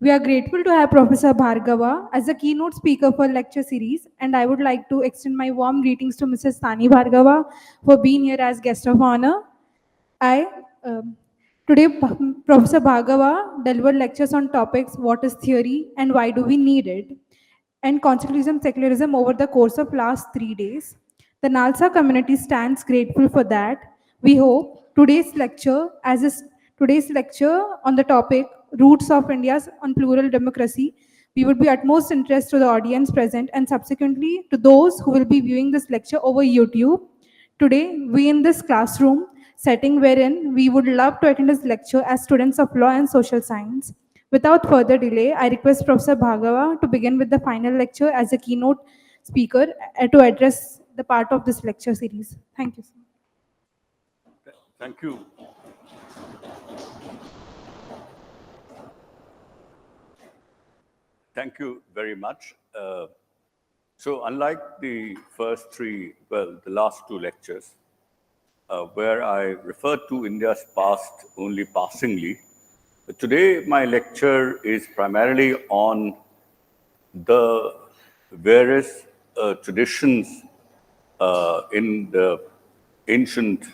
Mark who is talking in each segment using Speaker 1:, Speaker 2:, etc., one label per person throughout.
Speaker 1: We are grateful to have Professor Bhargava as a keynote speaker for lecture series, and I would like to extend my warm greetings to Mrs. Tani Bhargava for being here as guest of honor. I Today Professor Bhargava delivered lectures on topics what is theory and why do we need it, and constitutionalism secularism over the course of last 3 days. The NALSA community stands grateful for that. We hope today's lecture on the topic roots of India's on plural democracy, we would be utmost interest to the audience present and subsequently to those who will be viewing this lecture over YouTube. Today, we in this classroom setting wherein we would love to attend this lecture as students of law and social science. Without further delay, I request Professor Bhargava to begin with the final lecture as a keynote speaker to address the part of this lecture series. Thank you, sir.
Speaker 2: Thank you. Thank you very much. So unlike the first three, well, the last two lectures, where I referred to India's past only passingly, today my lecture is primarily on the various traditions in the ancient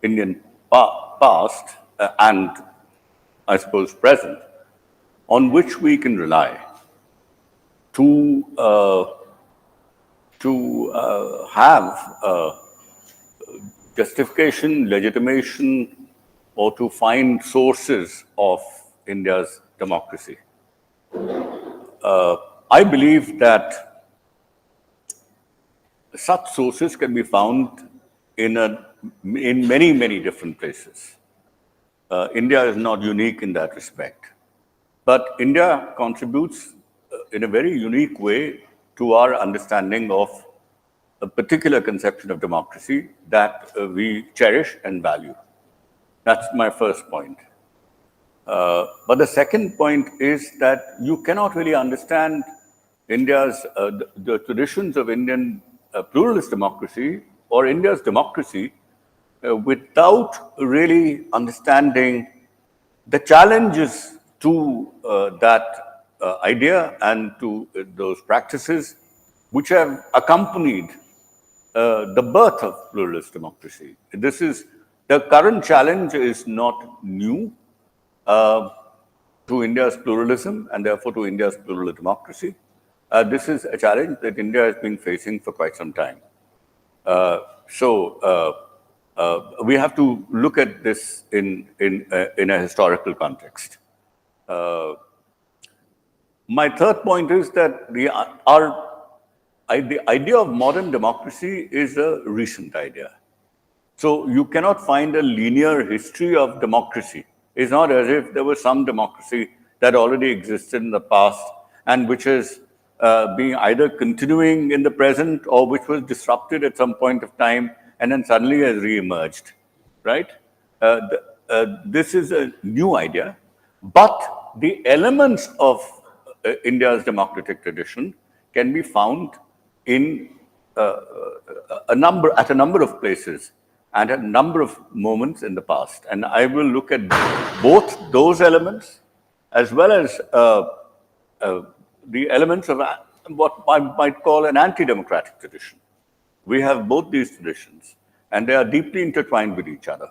Speaker 2: Indian past and I suppose present, on which we can rely to have justification, legitimation, or to find sources of India's democracy. I believe that such sources can be found in many, many different places. India is not unique in that respect. But India contributes in a very unique way to our understanding of a particular conception of democracy that we cherish and value. That's my first point. But the second point is that you cannot really understand India's, the traditions of Indian pluralist democracy or India's democracy without really understanding the challenges to that idea and to those practices which have accompanied the birth of pluralist democracy. The current challenge is not new to India's pluralism and therefore to India's plural democracy. This is a challenge that India has been facing for quite some time. We have to look at this in a historical context. My third point is that the idea of modern democracy is a recent idea. So you cannot find a linear history of democracy. It's not as if there was some democracy that already existed in the past and which is being either continuing in the present or which was disrupted at some point of time and then suddenly has re-emerged, right? This is a new idea, but the elements of India's democratic tradition can be found in at a number of places and at a number of moments in the past. And I will look at both those elements as well as the elements of what I might call an anti-democratic tradition. We have both these traditions, and they are deeply intertwined with each other.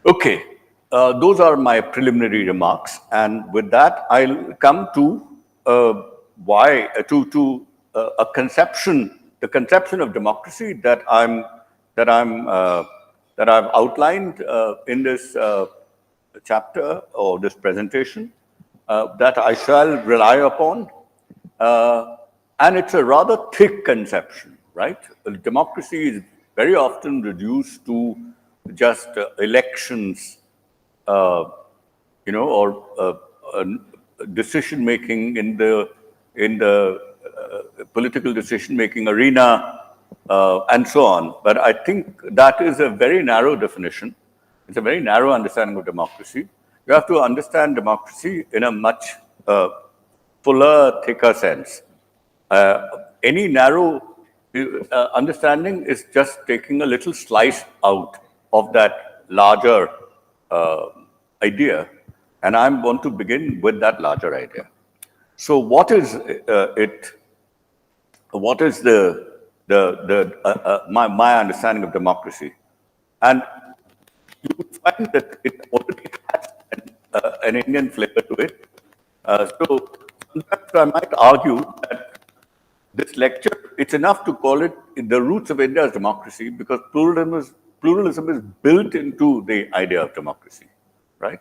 Speaker 2: Okay, those are my preliminary remarks, and with that, I'll come to a conception, the conception of democracy that I've outlined in this chapter or this presentation that I shall rely upon. And it's a rather thick conception, right? Democracy is very often reduced to just elections, or decision making in the political decision making arena, and so on. But I think that is a very narrow definition. It's a very narrow understanding of democracy. You have to understand democracy in a much fuller, thicker sense. Any narrow understanding is just taking a little slice out of that larger idea And I want to begin with that larger idea. So what is it? What is my understanding of democracy? And you would find that it already has an Indian flavor to it. So sometimes I might argue that this lecture, it's enough to call it the roots of India's democracy, because pluralism is built into the idea of democracy, right?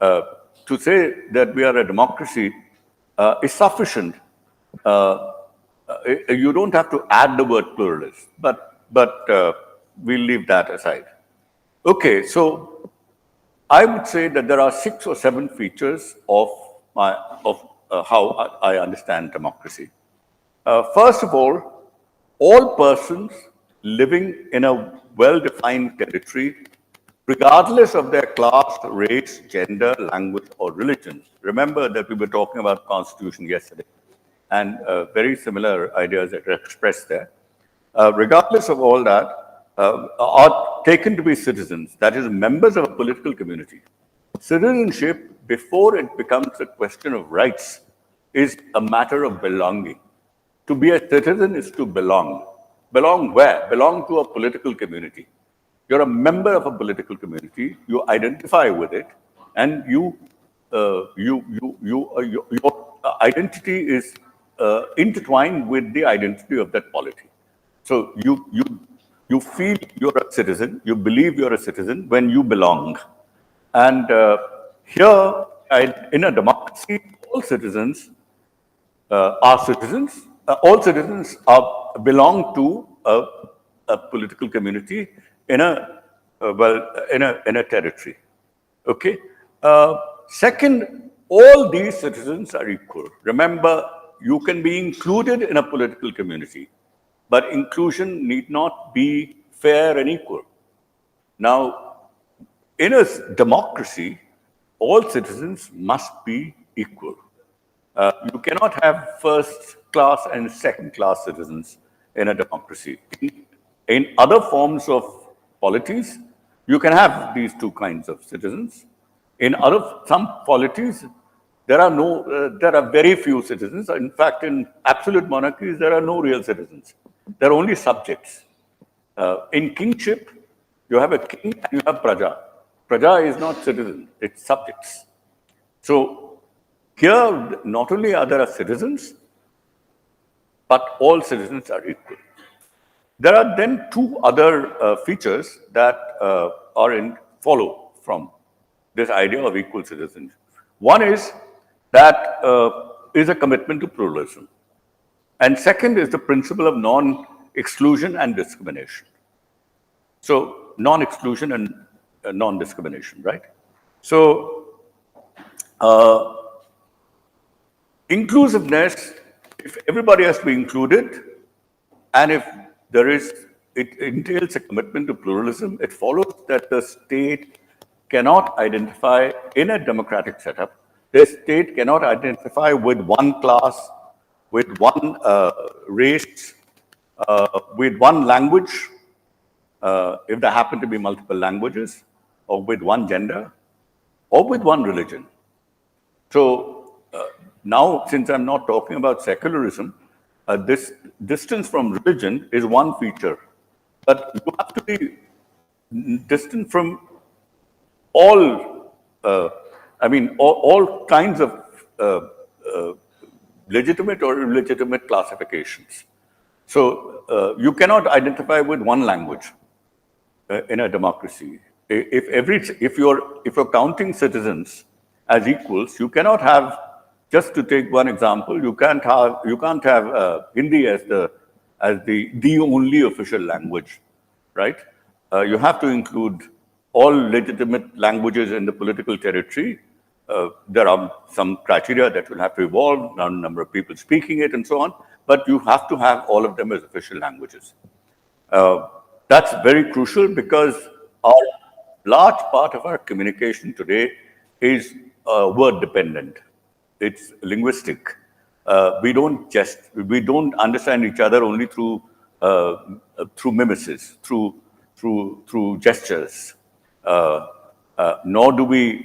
Speaker 2: Uh, to say that we are a democracy is sufficient. You don't have to add the word pluralist, but we'll leave that aside. Okay, so I would say that there are 6 or 7 features of how I understand democracy. First of all persons living in a well-defined territory, regardless of their class, race, gender, language, or religion. Remember that we were talking about constitution yesterday, and very similar ideas that are expressed there. Regardless of all that, are taken to be citizens, that is, members of a political community. Citizenship, before it becomes a question of rights, is a matter of belonging. To be a citizen is to belong. Belong where? Belong to a political community. You're a member of a political community. You identify with it, and your identity is intertwined with the identity of that polity. So you feel you're a citizen. You believe you're a citizen when you belong. And here, in a democracy, all citizens are citizens. All citizens belong to a political community in a territory. Okay. Second, all these citizens are equal. Remember, you can be included in a political community, but inclusion need not be fair and equal. Now, in a democracy, all citizens must be equal. You cannot have first class and second class citizens in a democracy. In other forms of polities, you can have these two kinds of citizens. In some polities, there are very few citizens. In fact, in absolute monarchies, there are no real citizens. There are only subjects. In kingship, you have a king and you have praja. Praja is not citizen, it's subjects. So here, not only are there citizens, but all citizens are equal. There are then 2 other features that follow from this idea of equal citizenship. One is that is a commitment to pluralism. And second is the principle of non-exclusion and discrimination. So non-exclusion and non-discrimination, right? So inclusiveness, if everybody has to be included, and if it entails a commitment to pluralism, it follows that the state cannot identify, in a democratic setup, the state cannot identify with one class, with one race, with one language, if there happen to be multiple languages, or with one gender, or with one religion. So now, since I'm not talking about secularism, this distance from religion is one feature. But you have to be distant from all kinds of legitimate or illegitimate classifications. So you cannot identify with one language in a democracy. If you're counting citizens as equals, you cannot have, just to take one example, you can't have Hindi as the only official language, right? You have to include all legitimate languages in the political territory. There are some criteria that will have to evolve, number of people speaking it and so on, but you have to have all of them as official languages. That's very crucial because a large part of our communication today is word dependent. It's linguistic. We don't understand each other only through mimesis, through gestures. Nor do we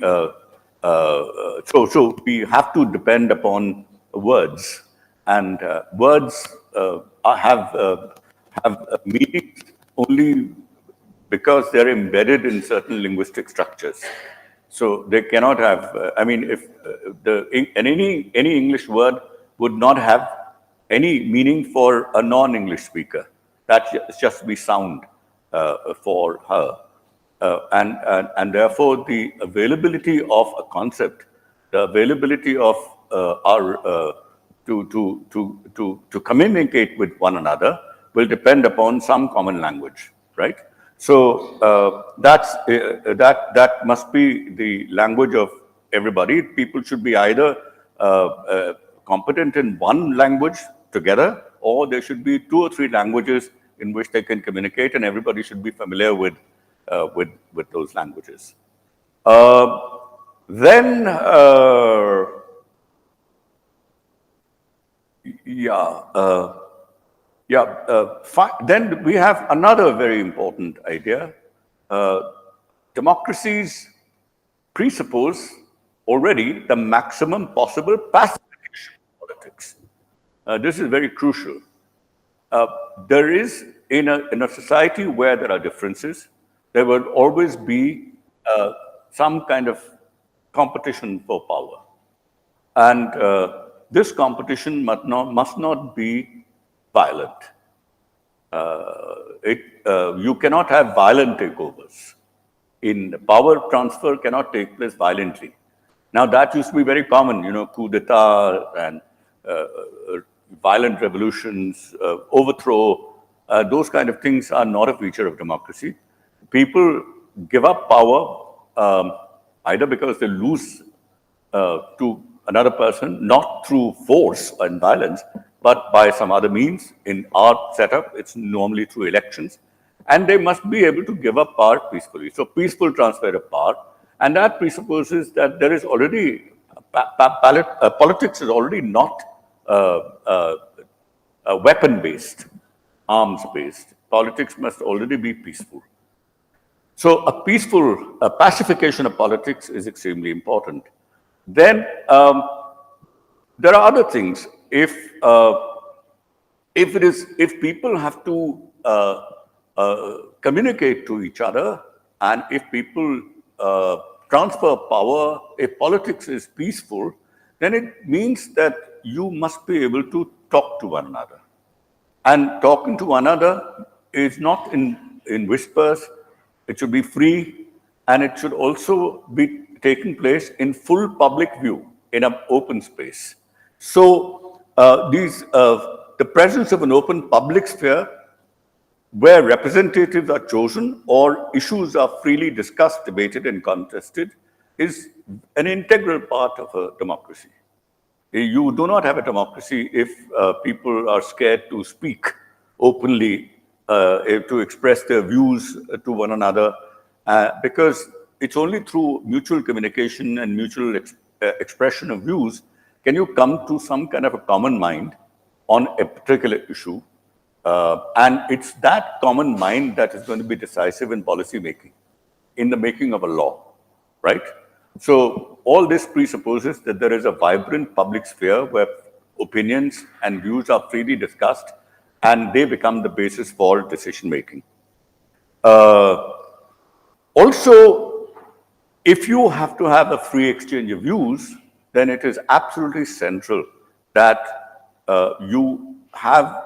Speaker 2: So we have to depend upon words, and words have meanings only because they're embedded in certain linguistic structures. So they cannot have. I mean, if any English word would not have any meaning for a non-English speaker. That just be sound for her. And therefore, the availability of a concept, the availability of to communicate with one another will depend upon some common language, right? So that must be the language of everybody. People should be either competent in one language together, or there should be 2 or 3 languages in which they can communicate, and everybody should be familiar with those languages. Then, then we have another very important idea. Democracies presuppose already the maximum possible pacification of politics. This is very crucial. There is, in a society where there are differences, there will always be some kind of competition for power. And this competition must not be violent. You cannot have violent takeovers. In power transfer cannot take place violently. Now that used to be very common, coup d'etat and violent revolutions, overthrow. Those kind of things are not a feature of democracy. People give up power either because they lose to another person, not through force and violence, but by some other means. In our setup, it's normally through elections. And they must be able to give up power peacefully. So peaceful transfer of power. And that presupposes that there is already, politics is already not weapon-based, arms-based. Politics must already be peaceful. So a peaceful pacification of politics is extremely important. Then there are other things. If people have to communicate to each other, and if people transfer power, if politics is peaceful, then it means that you must be able to talk to one another. And talking to one another is not in whispers. It should be free, and it should also be taking place in full public view, in an open space. So the presence of an open public sphere where representatives are chosen or issues are freely discussed, debated, and contested is an integral part of a democracy. You do not have a democracy if people are scared to speak openly, to express their views to one another, because it's only through mutual communication and mutual expression of views can you come to some kind of a common mind on a particular issue. And it's that common mind that is going to be decisive in policy making, in the making of a law, right? So all this presupposes that there is a vibrant public sphere where opinions and views are freely discussed, and they become the basis for decision making. Also, if you have to have a free exchange of views, then it is absolutely central that you have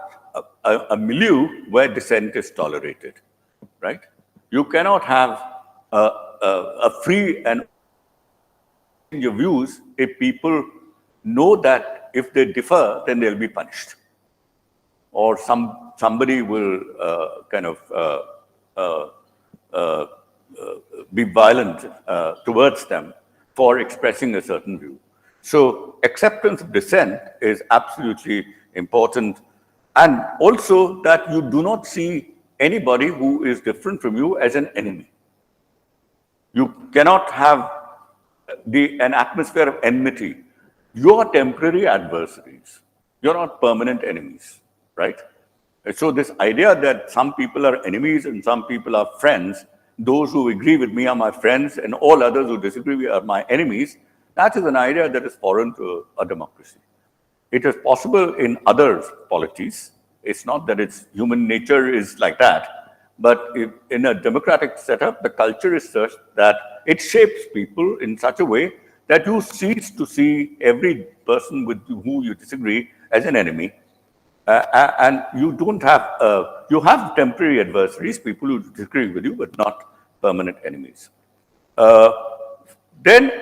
Speaker 2: a milieu where dissent is tolerated, right? You cannot have a free and exchange of views if people know that if they differ, then they'll be punished, or somebody will be violent towards them for expressing a certain view. So acceptance of dissent is absolutely important. And also that you do not see anybody who is different from you as an enemy. You cannot have an atmosphere of enmity. You are temporary adversaries. You're not permanent enemies, right? So this idea that some people are enemies and some people are friends, those who agree with me are my friends and all others who disagree with me are my enemies, That is an idea that is foreign to a democracy. It is possible in other polities. It's not that it's human nature is like that, but if in a democratic setup, the culture is such that it shapes people in such a way that you cease to see every person with whom you disagree as an enemy. And you don't have, you have temporary adversaries, people who disagree with you, but not permanent enemies. Then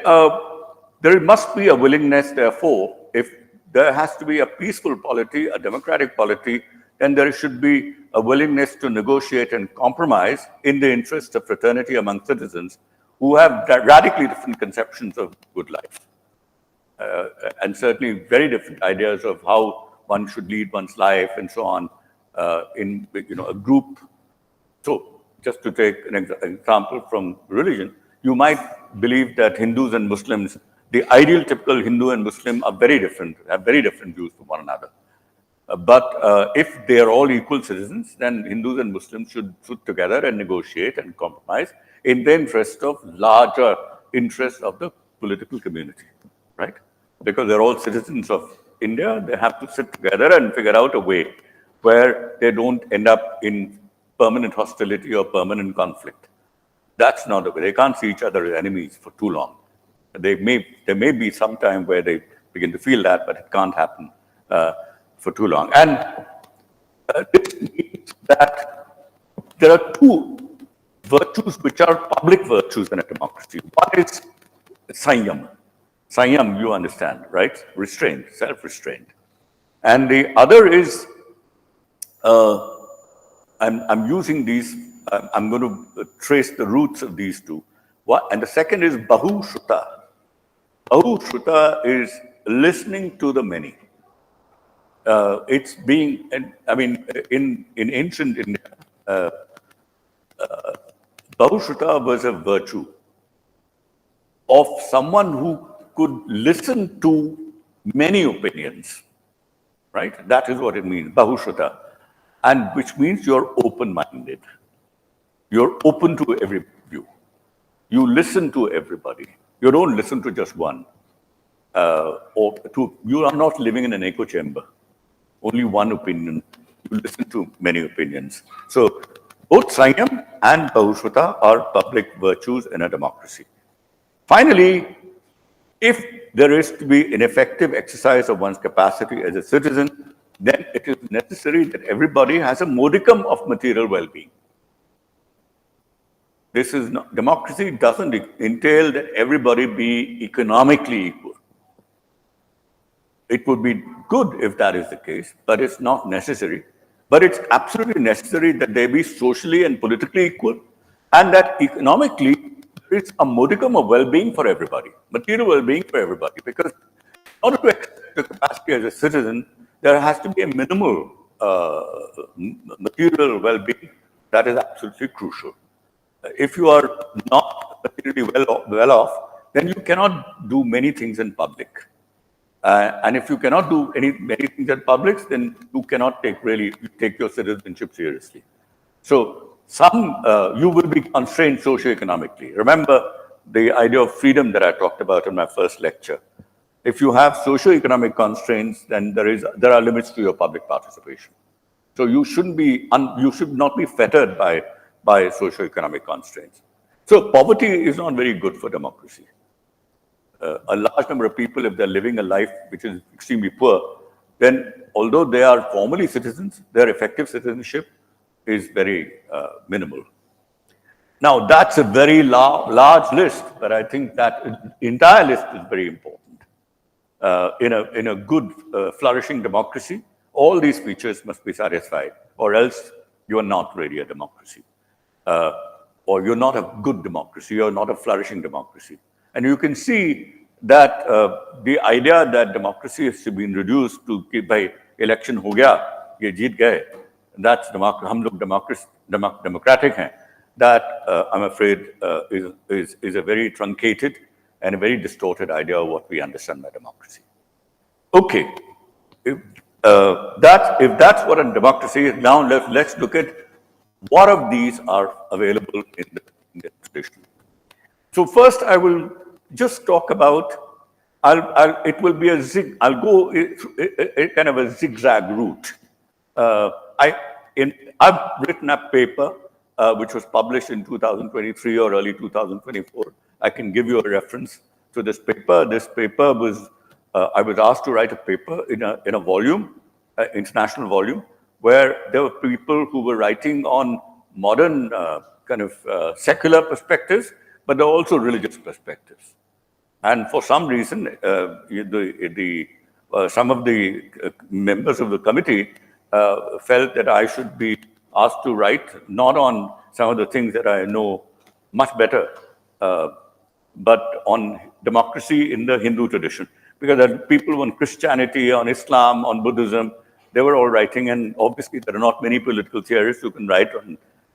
Speaker 2: there must be a willingness, therefore, if there has to be a peaceful polity, a democratic polity, then there should be a willingness to negotiate and compromise in the interest of fraternity among citizens who have radically different conceptions of good life. And certainly very different ideas of how one should lead one's life and so on in a group. So just to take an example from religion, you might believe that Hindus and Muslims, the ideal typical Hindu and Muslim are very different, have very different views from one another. But if they are all equal citizens, then Hindus and Muslims should sit together and negotiate and compromise in the interest of larger interests of the political community, right? Because they're all citizens of India, they have to sit together and figure out a way where they don't end up in permanent hostility or permanent conflict. That's not the way. They can't see each other as enemies for too long. There may be some time where they begin to feel that, but it can't happen for too long. And this means that there are two virtues which are public virtues in a democracy. One is Sanyam. Sanyam, you understand, right? Restraint, self-restraint. And the other is, I'm using these, I'm going to trace the roots of these two. And the second is Bahushruta. Bahushruta is listening to the many. It's being, I mean, in ancient India, Bahushruta was a virtue of someone who could listen to many opinions, right? That is what it means, Bahushruta, and which means you're open-minded. You're open to every view. You listen to everybody. You don't listen to just one. You are not living in an echo chamber. Only one opinion. You listen to many opinions. So both Sanyam and Bahushruta are public virtues in a democracy. Finally, if there is to be an effective exercise of one's capacity as a citizen, then it is necessary that everybody has a modicum of material well-being. This is not, democracy doesn't entail that everybody be economically equal. It would be good if that is the case, but it's not necessary. But it's absolutely necessary that they be socially and politically equal, and that economically there is a modicum of well-being for everybody, material well-being for everybody. Because in order to exercise the capacity as a citizen, there has to be a minimal material well-being that is absolutely crucial. If you are not materially well off, then you cannot do many things in public. And if you cannot do many things in public, then you cannot take your citizenship seriously. So you will be constrained socioeconomically. Remember the idea of freedom that I talked about in my first lecture. If you have socioeconomic constraints, then there are limits to your public participation. So you should not be fettered by socioeconomic constraints. So poverty is not very good for democracy. A large number of people, if they're living a life which is extremely poor, then although they are formally citizens, their effective citizenship is very minimal. Now, that's a very large list, but I think that entire list is very important. In a good, flourishing democracy, all these features must be satisfied, or else you are not really a democracy. Or you're not a good democracy, you're not a flourishing democracy. And you can see that the idea that democracy has been reduced to कि भाई election हो गया, ये जीत गए, that's हम लोग democratic हैं. That I'm afraid is a very truncated and a very distorted idea of what we understand by democracy. Okay, if that's what a democracy is, now let's look at what of these are available in the tradition. So first, I will just talk about It will be I'll go a kind of a zigzag route. Uh, I, I've written a paper which was published in 2023 or early 2024. I can give you a reference to this paper. This paper was, I was asked to write a paper in a volume, international volume, where there were people who were writing on modern kind of secular perspectives, but there were also religious perspectives. And for some reason, some of the members of the committee felt that I should be asked to write not on some of the things that I know much better, but on democracy in the Hindu tradition. Because there are people on Christianity, on Islam, on Buddhism, they were all writing, and obviously there are not many political theorists who can write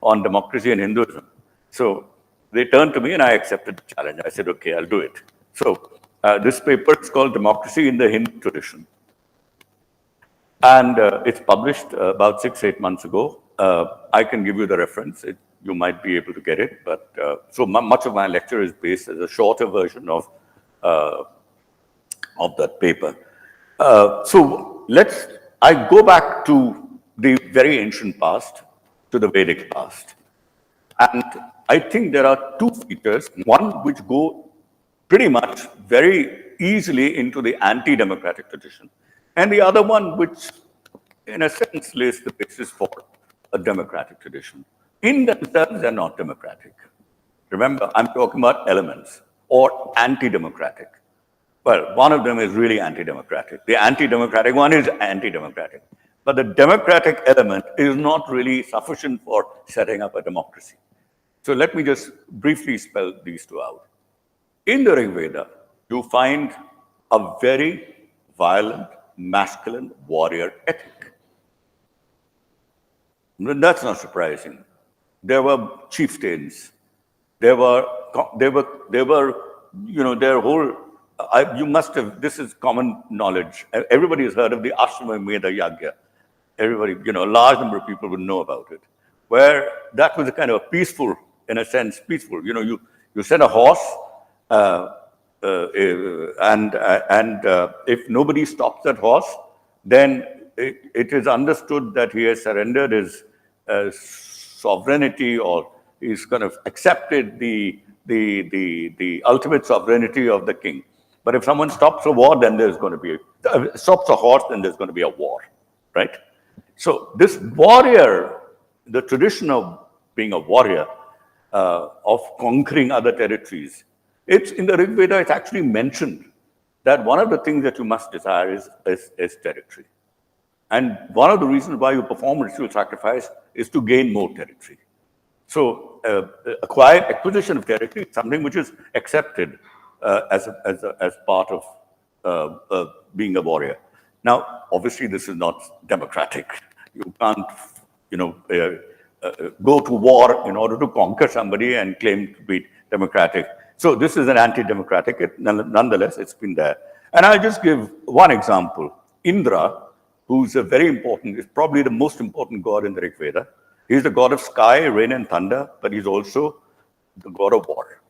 Speaker 2: on democracy and Hinduism. So they turned to me and I accepted the challenge. I said, okay, I'll do it. So this paper is called Democracy in the Hindu Tradition. And it's published about 6-8 months ago. I can give you the reference. You might be able to get it. But so much of my lecture is based as a shorter version of that paper. So I go back to the very ancient past, to the Vedic past. And I think there are two features, one which go pretty much very easily into the anti-democratic tradition, and the other one which, in a sense, lays the basis for a democratic tradition. In themselves, they're not democratic. Remember, I'm talking about elements or anti-democratic. Well, one of them is really anti-democratic. The anti-democratic one is anti-democratic. But the democratic element is not really sufficient for setting up a democracy. So let me just briefly spell these two out. In the Rig Veda, you find a very violent, masculine warrior ethic. That's not surprising. There were chieftains. There were, their whole, you must have, this is common knowledge. Everybody has heard of the Ashwamedha Yagya. Everybody, a large number of people would know about it, where that was a kind of peaceful, in a sense, peaceful. You send a horse, and if nobody stops that horse, then it is understood that he has surrendered his sovereignty, or he's kind of accepted the ultimate sovereignty of the king. But if someone stops a war, then there's going to be stops a horse, then there's going to be a war, right? So this warrior, the tradition of being a warrior, of conquering other territories, it's in the Rig Veda, it's actually mentioned that one of the things that you must desire is territory. And one of the reasons why you perform ritual sacrifice is to gain more territory. So acquisition of territory is something which is accepted as part of being a warrior. Now, obviously, this is not democratic. You can't, go to war in order to conquer somebody and claim to be democratic. So this is an anti-democratic. Nonetheless, it's been there. And I'll just give one example. Indra, who's a very important, is probably the most important god in the Rig Veda. He's the god of sky, rain, and thunder, but he's also the god of war.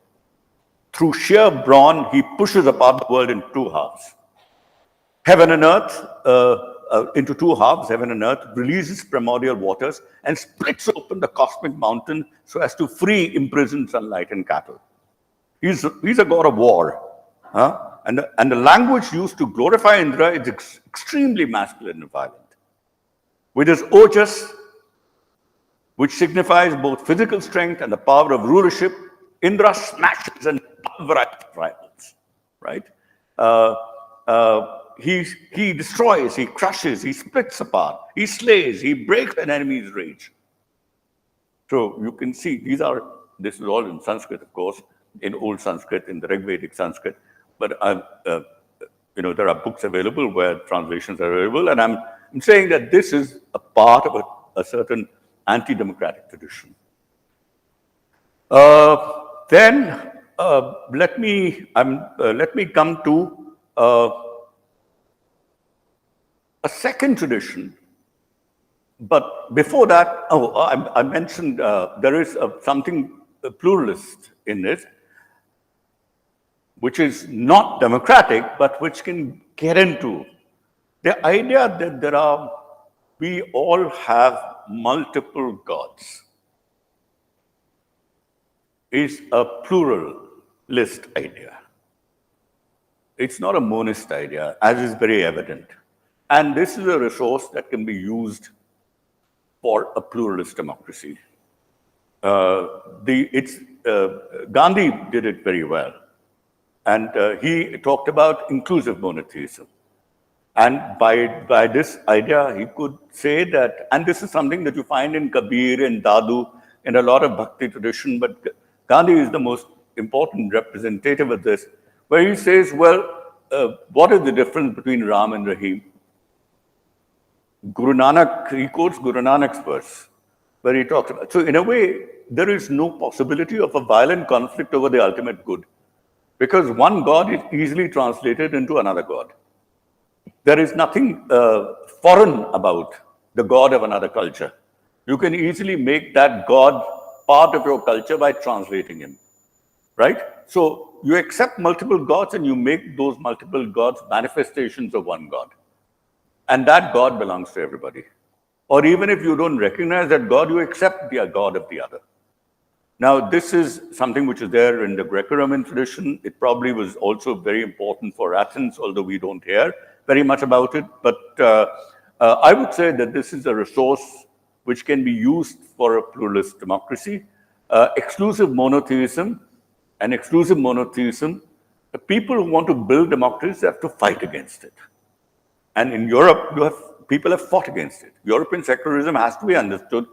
Speaker 2: Through sheer brawn, he pushes apart the world into two halves. Heaven and earth, into two halves, heaven and earth, releases primordial waters and splits open the cosmic mountain so as to free imprisoned sunlight and cattle. He's a god of war. And the language used to glorify Indra is extremely masculine and violent. With his ojas, which signifies both physical strength and the power of rulership, Indra smashes and pulverizes rivals, right? He destroys, he crushes, he splits apart, he slays, he breaks an enemy's rage. So you can see this is all in Sanskrit, of course, in old Sanskrit, in the Rig Vedic Sanskrit. But there are books available where translations are available, and I'm saying that this is a part of a certain anti-democratic tradition. Then let me come to a second tradition. But before that, I mentioned there is something pluralist in it. which is not democratic, but which can get into the idea that we all have multiple gods is a pluralist idea. It's not a monist idea, as is very evident. And this is a resource that can be used for a pluralist democracy. Gandhi did it very well. And he talked about inclusive monotheism. And by this idea, he could say that, and this is something that you find in Kabir and Dadu and a lot of Bhakti tradition, but Gandhi is the most important representative of this, where he says, well, what is the difference between Ram and Rahim? Guru Nanak, he quotes Guru Nanak's verse, where he talks about, so in a way, there is no possibility of a violent conflict over the ultimate good, because one God is easily translated into another God. There is nothing foreign about the God of another culture. You can easily make that God part of your culture by translating him, right? So you accept multiple gods and you make those multiple gods manifestations of one God. And that God belongs to everybody. Or even if you don't recognize that God, you accept the God of the other. Now, this is something which is there in the Greco-Roman tradition. It probably was also very important for Athens, although we don't hear very much about it. But I would say that this is a resource which can be used for a pluralist democracy. Exclusive monotheism, people who want to build democracies have to fight against it. And in Europe, people have fought against it. European secularism has to be understood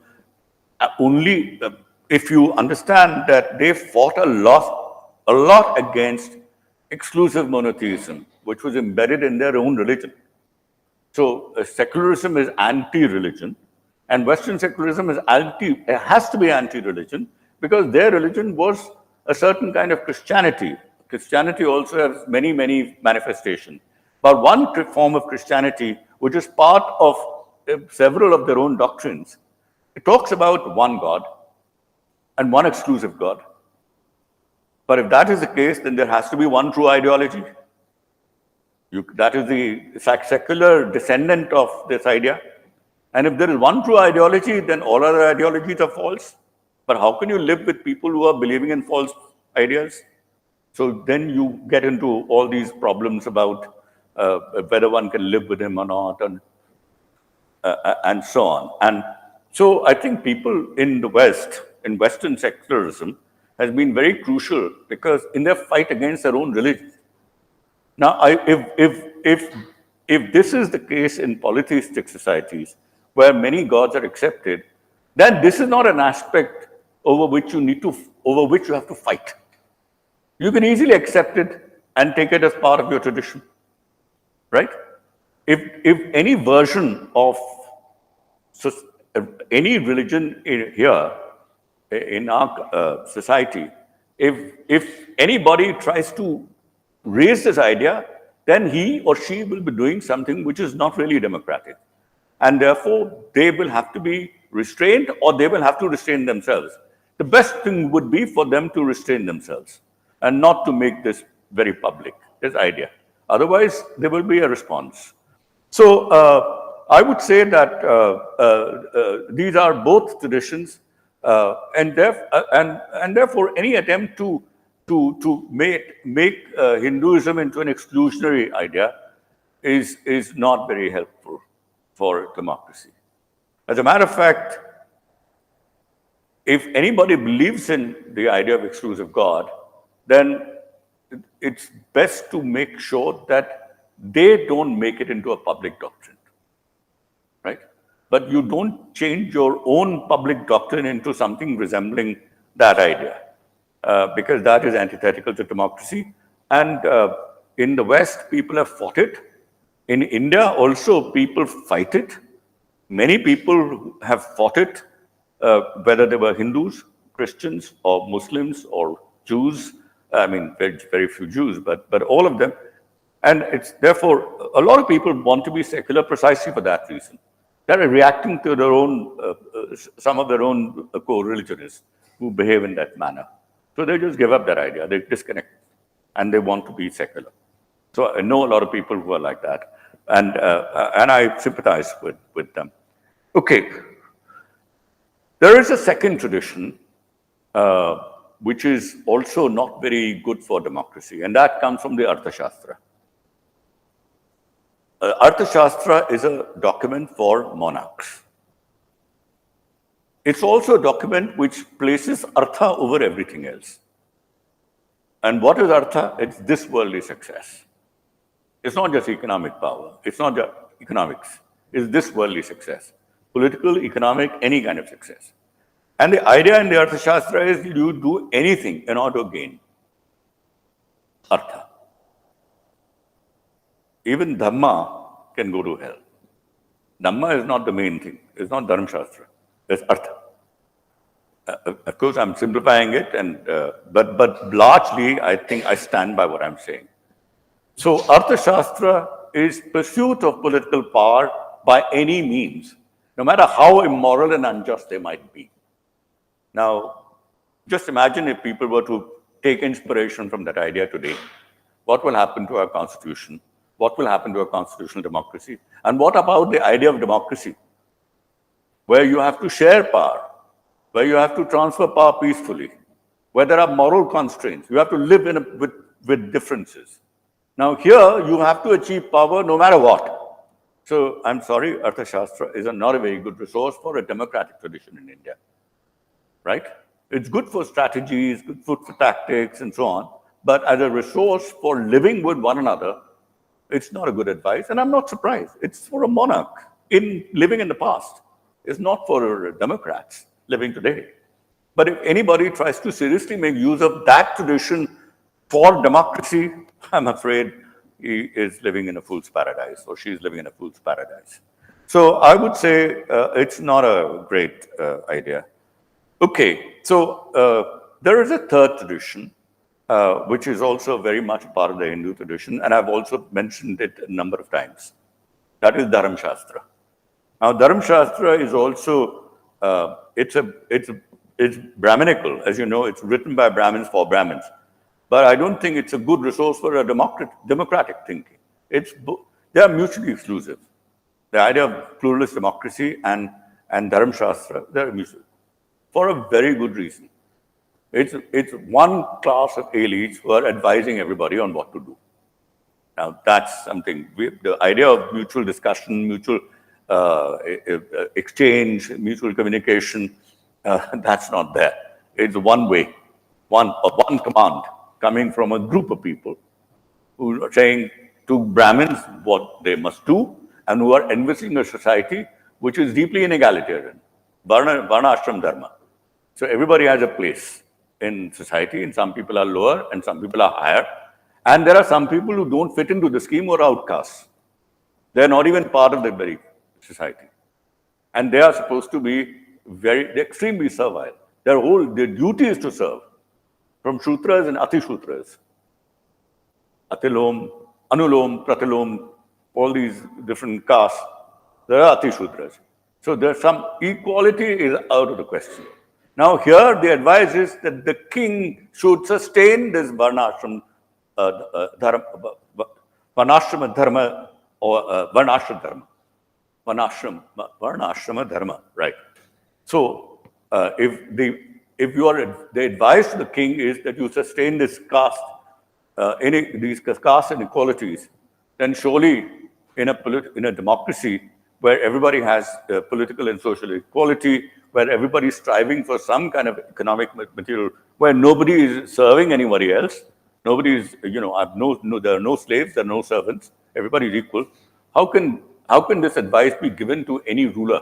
Speaker 2: only if you understand that they fought a lot against exclusive monotheism, which was embedded in their own religion. So secularism is anti-religion, and Western secularism has to be anti-religion, because their religion was a certain kind of Christianity. Christianity also has many, many manifestations. But one form of Christianity, which is part of several of their own doctrines, it talks about one God and one exclusive God. But if that is the case, then there has to be one true ideology. That is the secular descendant of this idea. And if there is one true ideology, then all other ideologies are false. But how can you live with people who are believing in false ideas? So then you get into all these problems about whether one can live with him or not, and so on. And so I think people in the West, in Western secularism, has been very crucial because in their fight against their own religion. Now, if this is the case in polytheistic societies, where many gods are accepted, then this is not an aspect over which you have to fight. You can easily accept it and take it as part of your tradition, right? If any version of any religion here in our society, if anybody tries to raise this idea, then he or she will be doing something which is not really democratic. And therefore, they will have to be restrained, or they will have to restrain themselves. The best thing would be for them to restrain themselves and not to make this very public, this idea. Otherwise, there will be a response. So I would say that these are both traditions, and therefore any attempt to make Hinduism into an exclusionary idea is not very helpful for democracy. As a matter of fact, if anybody believes in the idea of exclusive God, then it's best to make sure that they don't make it into a public doctrine, right? But you don't change your own public doctrine into something resembling that idea, because that is antithetical to democracy. And in the West, people have fought it. In India also, people fight it. Many people have fought it, whether they were Hindus, Christians, or Muslims, or Jews. I mean, very few Jews, but all of them. And it's therefore, a lot of people want to be secular precisely for that reason. They're reacting to their own, some of their own co-religionists who behave in that manner. So they just give up that idea, they disconnect. and they want to be secular. So I know a lot of people who are like that, and I sympathize with them. Okay, there is a second tradition which is also not very good for democracy, and that comes from the Arthashastra. Arthashastra is a document for monarchs. It's also a document which places artha over everything else. And what is artha? It's this worldly success. It's not just economic power. It's not just economics. It's this worldly success. Political, economic, any kind of success. And the idea in the Arthashastra is you do anything in order to gain artha. Even Dhamma can go to hell. Dhamma is not the main thing. It's not Dharmashastra. It's artha. Of course, I'm simplifying it, but largely, I think I stand by what I'm saying. So, Arthashastra is pursuit of political power by any means, no matter how immoral and unjust they might be. Now, just imagine if people were to take inspiration from that idea today. What will happen to our constitution? What will happen to our constitutional democracy? And what about the idea of democracy, where you have to share power, where you have to transfer power peacefully, where there are moral constraints, you have to live with differences. Now here, you have to achieve power no matter what. So I'm sorry, Arthashastra is not a very good resource for a democratic tradition in India, right? It's good for strategies, good for tactics and so on, but as a resource for living with one another, it's not a good advice, and I'm not surprised. It's for a monarch living in the past. It's not for Democrats living today. But if anybody tries to seriously make use of that tradition for democracy, I'm afraid he is living in a fool's paradise, or she is living in a fool's paradise. So I would say it's not a great idea. Okay, so there is a third tradition, which is also very much part of the Hindu tradition, and I've also mentioned it a number of times. That is Dharamshastra. Now, Dharamshastra is also it's Brahminical, as you know. It's written by Brahmins for Brahmins, but I don't think it's a good resource for a democratic thinking. They are mutually exclusive. The idea of pluralist democracy and Dharamshastra, they're mutual, for a very good reason. It's one class of elites who are advising everybody on what to do. Now, that's something. The idea of mutual discussion, mutual exchange, mutual communication, that's not there. It's one way, one command coming from a group of people who are saying to Brahmins what they must do, and who are envisaging a society which is deeply inegalitarian, Varna Ashram Dharma. So everybody has a place in society, and some people are lower and some people are higher. And there are some people who don't fit into the scheme or outcasts. They're not even part of the very society. And they are supposed to be they're extremely servile. Their duty is to serve, from Shudras and Atishudras. Atilom, Anulom, Pratilom, all these different castes, there are Atishudras. So there's some equality is out of the question. Now here the advice is that the king should sustain this Varnashram Dharma or Varnashram Dharma. Varnashrama Dharma, right. So if you are, the advice to the king is that you sustain this caste, these caste inequalities, then surely in a democracy where everybody has political and social equality, where everybody is striving for some kind of economic material, where nobody is serving anybody else, nobody is, there are no slaves, there are no servants, everybody is equal. How can this advice be given to any ruler?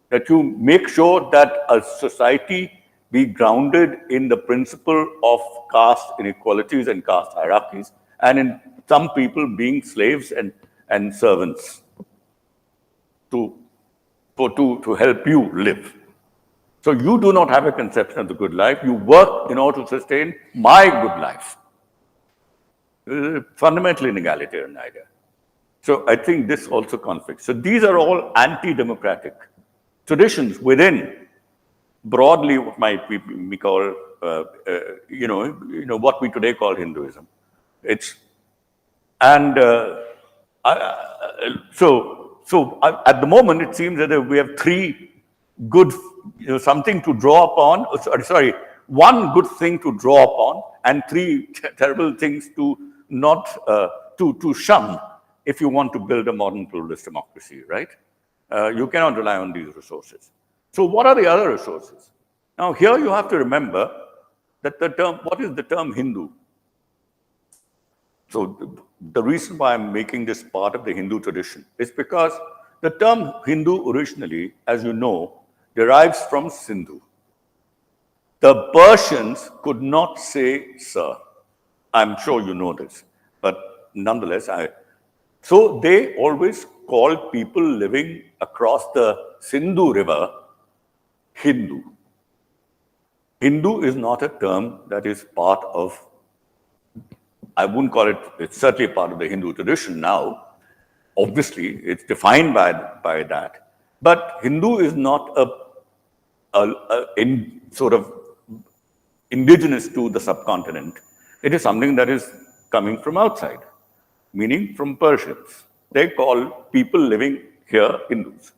Speaker 2: That you make sure that a society be grounded in the principle of caste inequalities and caste hierarchies, and in some people being slaves and servants to help you live. So you do not have a conception of the good life. You work in order to sustain my good life. Fundamentally an egalitarian idea. So I think this also conflicts. So these are all anti-democratic traditions within broadly what might we call, what we today call Hinduism. It's and at the moment it seems that we have three good, something to draw upon. Sorry, one good thing to draw upon, and three terrible things to not to shun if you want to build a modern pluralist democracy, right? You cannot rely on these resources. So what are the other resources? Now here you have to remember that what is the term Hindu? So the reason why I'm making this part of the Hindu tradition is because the term Hindu originally, as you know, derives from Sindhu. The Persians could not say sir. I'm sure you know this, but nonetheless, so they always called people living across the Sindhu River Hindu. Hindu is not a term that is part of, I wouldn't call it, it's certainly part of the Hindu tradition now. Obviously, it's defined by that. But Hindu is not sort of indigenous to the subcontinent. It is something that is coming from outside, meaning from Persians. They call people living here Hindus.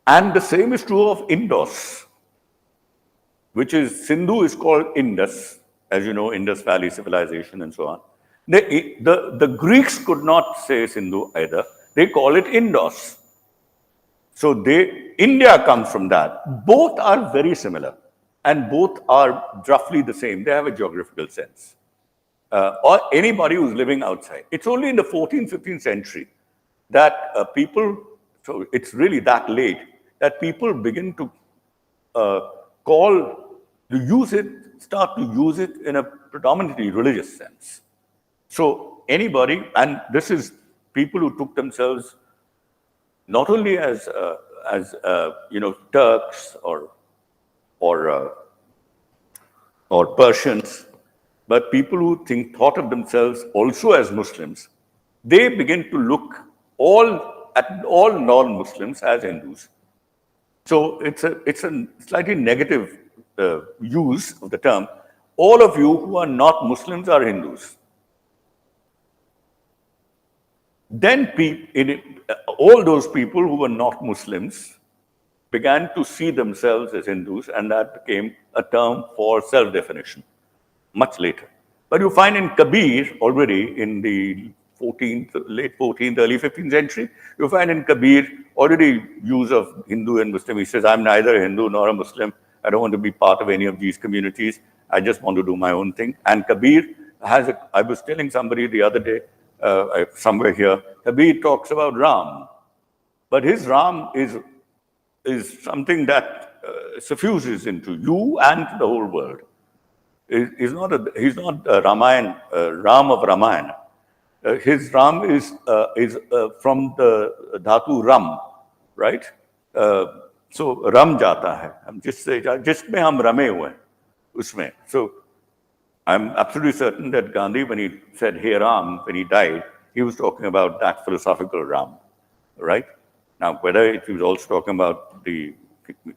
Speaker 2: And the same is true of Indos, which is, Sindhu is called Indus, as you know, Indus Valley civilization and so on. The Greeks could not say Sindhu either. They call it Indos. So India comes from that. Both are very similar and both are roughly the same. They have a geographical sense. Or anybody who's living outside. It's only in the 14th, 15th century that so it's really that late, that people begin to start to use it in a predominantly religious sense. So anybody, and this is people who took themselves not only as Turks or Persians, but people who thought of themselves also as Muslims, they begin to look at all non-Muslims as Hindus. So it's a slightly negative use of the term. All of you who are not Muslims are Hindus. Then all those people who were not Muslims began to see themselves as Hindus, and that became a term for self-definition much later. But you find in Kabir, already in the late 14th, early 15th century, you find in Kabir already use of Hindu and Muslim. He says, I'm neither a Hindu nor a Muslim. I don't want to be part of any of these communities. I just want to do my own thing. And Kabir I was telling somebody the other day, somewhere here, Kabir talks about Ram. But his Ram is something that suffuses into you and to the whole world. He's not Ram of Ramayana. His Ram is from the Dhatu Ram, right? So Ram jata hai. हम जिसमें हम रमे हुए हैं, उसमें. So I'm absolutely certain that Gandhi, when he said "Hey Ram," when he died, he was talking about that philosophical Ram, right? Now, whether he was also talking about the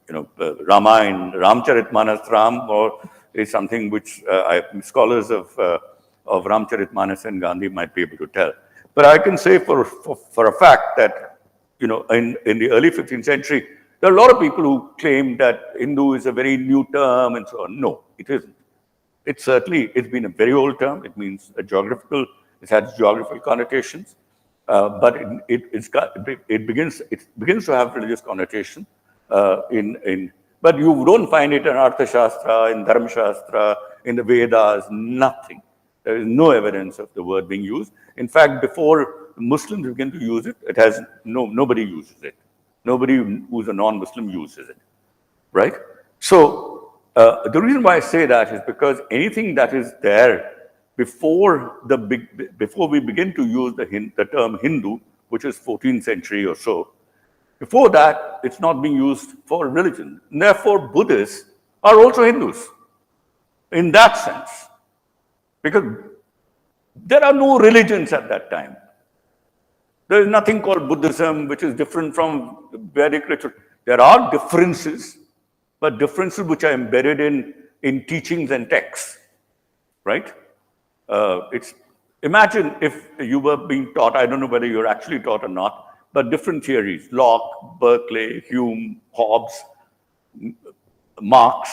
Speaker 2: Ramayana, Ramcharitmanas Ram, or is something which scholars of Ramcharitmanas and Gandhi might be able to tell. But I can say for a fact that in the early 15th century, there are a lot of people who claim that Hindu is a very new term and so on. No, it isn't. It's been a very old term. It means it has geographical connotations, but it begins to have religious connotation but you don't find it in Arthashastra, in Dharmashastra, in the Vedas, nothing. There is no evidence of the word being used. In fact, before Muslims begin to use it, nobody uses it. Nobody who's a non-Muslim uses it, right? So the reason why I say that is because anything that is there before we begin to use the term Hindu, which is 14th century or so, before that, it's not being used for religion. And therefore, Buddhists are also Hindus in that sense, because there are no religions at that time. There is nothing called Buddhism, which is different from Vedic literature. There are differences, but differences which are embedded in teachings and texts, right? It's imagine if you were being taught, I don't know whether you're actually taught or not, but different theories, Locke, Berkeley, Hume, Hobbes, Marx.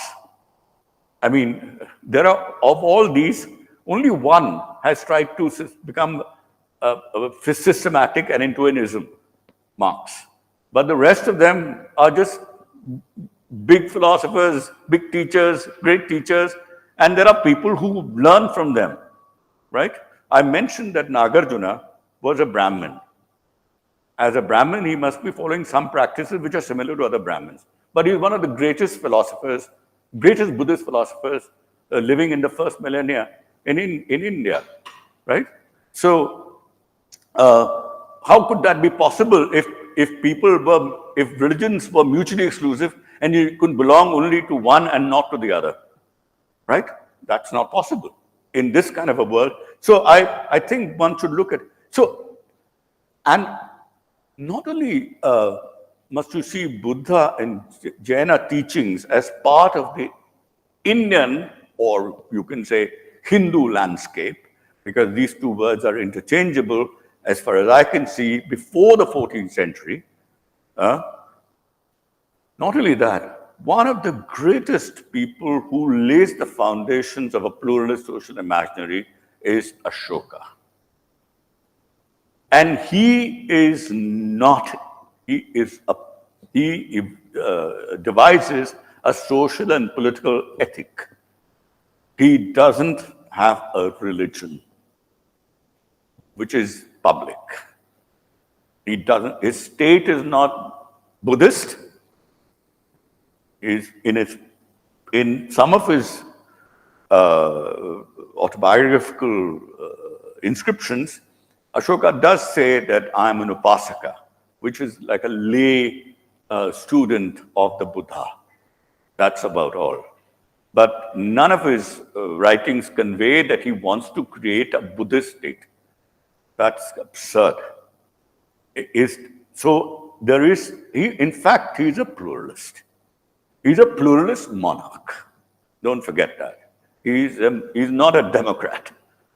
Speaker 2: I mean, there are, of all these, only one has tried to become systematic and into an ism, Marx. But the rest of them are just big philosophers, big teachers, great teachers, and there are people who learn from them, right? I mentioned that Nagarjuna was a Brahmin. As a Brahmin, he must be following some practices which are similar to other Brahmins. But he's one of the greatest philosophers, greatest Buddhist philosophers living in the first millennia in India, right? So, how could that be possible if if religions were mutually exclusive and you could belong only to one and not to the other, right? That's not possible in this kind of a world. So I think one should look at, so, and not only must you see Buddha and Jaina teachings as part of the Indian, or you can say Hindu landscape, because these two words are interchangeable as far as I can see before the 14th century. Not only that, one of the greatest people who lays the foundations of a pluralist social imaginary is Ashoka. And he is not, he devises a social and political ethic. He doesn't have a religion, which is public. He doesn't, his state is not Buddhist. Is in some of his autobiographical inscriptions, Ashoka does say that I am an upasaka, which is like a lay student of the Buddha. That's about all. But none of his writings convey that he wants to create a Buddhist state. That's absurd. So there is, in fact, he is a pluralist. He's a pluralist monarch. Don't forget that. He's not a democrat,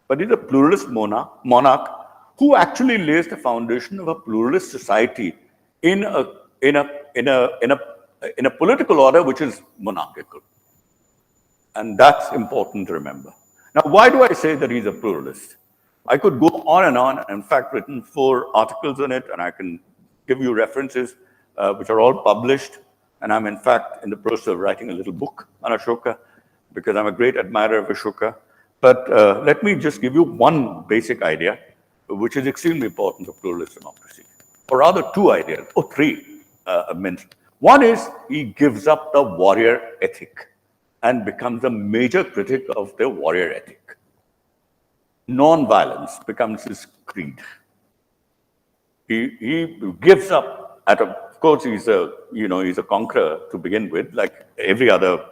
Speaker 2: but he's a pluralist monarch who actually lays the foundation of a pluralist society in a political order which is monarchical. And that's important to remember. Now, why do I say that he's a pluralist? I could go on and on. In fact, written 4 articles on it, and I can give you references which are all published. And I'm, in fact, in the process of writing a little book on Ashoka because I'm a great admirer of Ashoka. But let me just give you one basic idea, which is extremely important for pluralist democracy. Or rather, 2 ideas, or 3 mentioned. One is he gives up the warrior ethic and becomes a major critic of the warrior ethic. Non-violence becomes his creed. He gives up of course, he's a conqueror to begin with, like every other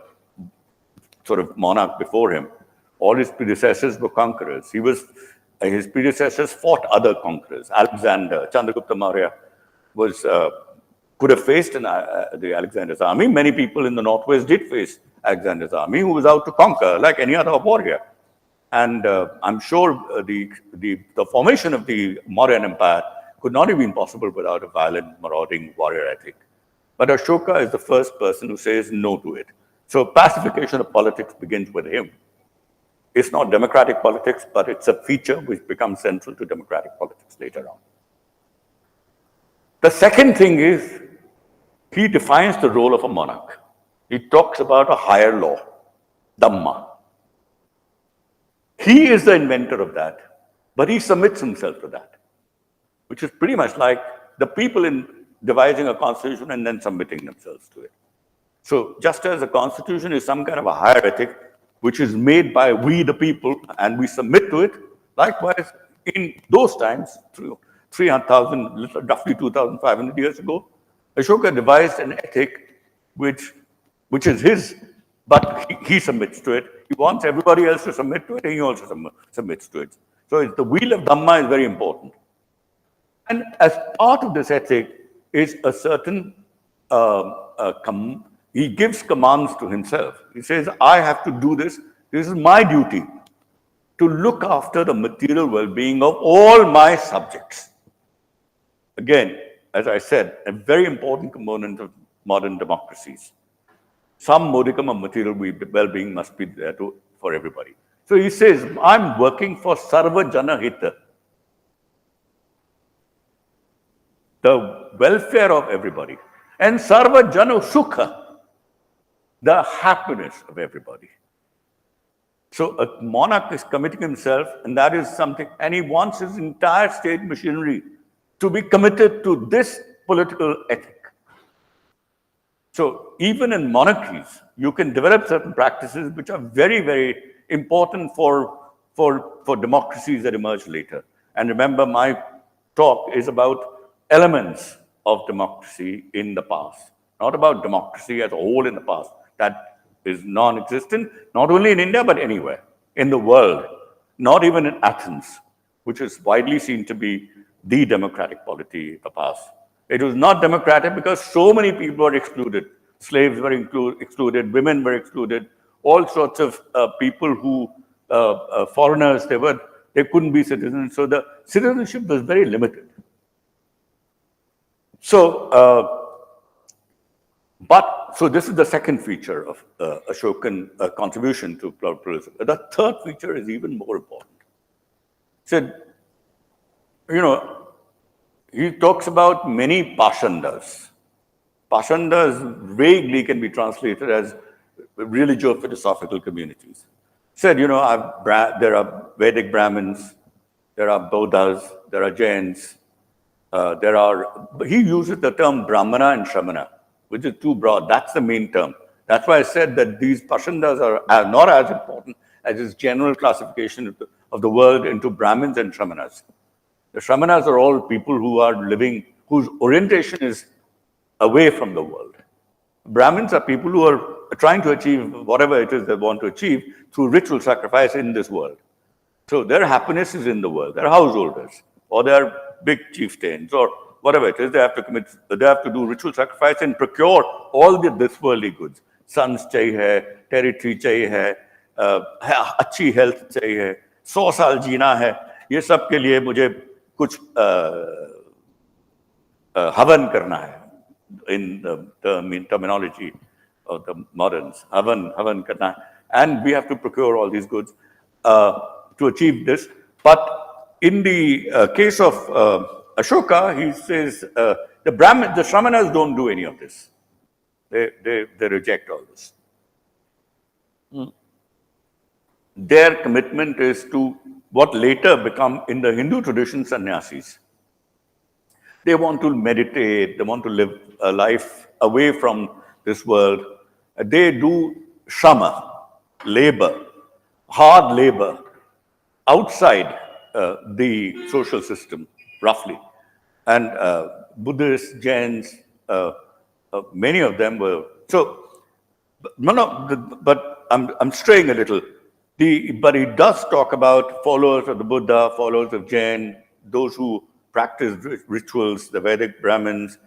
Speaker 2: sort of monarch before him. All his predecessors were conquerors. His predecessors fought other conquerors. Alexander, Chandragupta Maurya could have faced the Alexander's army. Many people in the Northwest did face Alexander's army, who was out to conquer like any other warrior. And I'm sure the formation of the Mauryan Empire could not have been possible without a violent, marauding warrior ethic. But Ashoka is the first person who says no to it. So pacification of politics begins with him. It's not democratic politics, but it's a feature which becomes central to democratic politics later on. The second thing is he defines the role of a monarch. He talks about a higher law, Dhamma. He is the inventor of that, but he submits himself to that, which is pretty much like the people in devising a constitution and then submitting themselves to it. So just as a constitution is some kind of a higher ethic, which is made by we the people and we submit to it, likewise in those times, 300,000, roughly 2,500 years ago, Ashoka devised an ethic which is his, but he submits to it. He wants everybody else to submit to it, and he also submits to it. So the wheel of Dhamma is very important. And as part of this ethic is a certain, he gives commands to himself. He says, I have to do this. This is my duty to look after the material well-being of all my subjects. Again, as I said, a very important component of modern democracies. Some modicum of material well-being must be there for everybody. So he says, I'm working for Sarva Jana Hita, the welfare of everybody, and Sarva Jana Sukha, the happiness of everybody. So a monarch is committing himself, and that is something, and he wants his entire state machinery to be committed to this political ethic. So even in monarchies, you can develop certain practices which are very, very important for democracies that emerge later. And remember, my talk is about elements of democracy in the past, not about democracy as a whole in the past. That is non-existent, not only in India, but anywhere in the world, not even in Athens, which is widely seen to be the democratic polity of the past. It was not democratic because so many people were excluded. Slaves were excluded, women were excluded, all sorts of people who, foreigners, they couldn't be citizens. So the citizenship was very limited. So, so this is the second feature of Ashokan contribution to pluralism. The third feature is even more important. He said, he talks about many pashandas. Pashandas vaguely can be translated as religio-philosophical communities. He said, there are Vedic Brahmins, there are Bodhas, there are Jains, he uses the term Brahmana and Shramana, which is too broad. That's the main term. That's why I said that these pashandas are not as important as his general classification of the world into Brahmins and Shramanas. The Shramanas are all people who are living, whose orientation is away from the world. Brahmins are people who are trying to achieve whatever it is they want to achieve through ritual sacrifice in this world. So their happiness is in the world. They're householders, or they're big chieftains, or whatever it is. They have to do ritual sacrifice and procure all this worldly goods. Sons chahiye, territory chahiye, अच्छी health chahiye, 100 साल जीना है. ये सब के लिए मुझे कुछ हवन करना है. In the terminology of the moderns, havan karna hai. And we have to procure all these goods to achieve this. But in the case of Ashoka, he says the Shramanas don't do any of this. They reject all this. Their commitment is to what later become in the Hindu tradition sannyasis. They want to meditate, they want to live a life away from this world. They do shrama, labor, hard labor, outside the social system, roughly. And Buddhists, Jains, many of them were. So, but I'm straying a little. But he does talk about followers of the Buddha, followers of Jain, those who practice rituals, the Vedic Brahmins.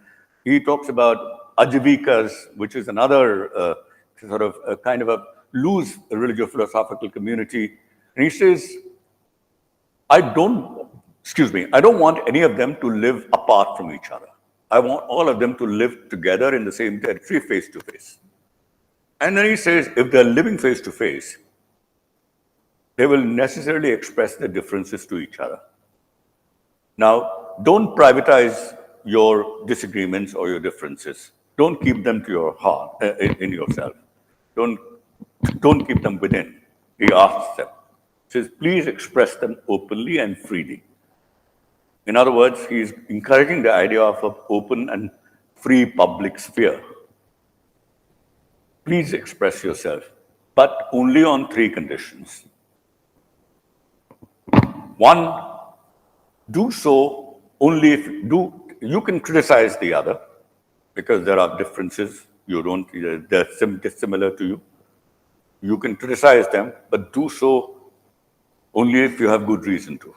Speaker 2: He talks about Ajivikas, which is another sort of a kind of a loose religio-philosophical community. And he says, I don't want any of them to live apart from each other. I want all of them to live together in the same territory, face to face. And then he says, if they're living face to face, they will necessarily express their differences to each other. Now, don't privatize your disagreements or your differences. Don't keep them to your heart, in yourself. Don't keep them within. He asks them. He says, please express them openly and freely. In other words, he's encouraging the idea of an open and free public sphere. Please express yourself, but only on 3 conditions. One, do so only if you can criticize the other because there are differences. They're dissimilar to you. You can criticize them, but do so only if you have good reason to.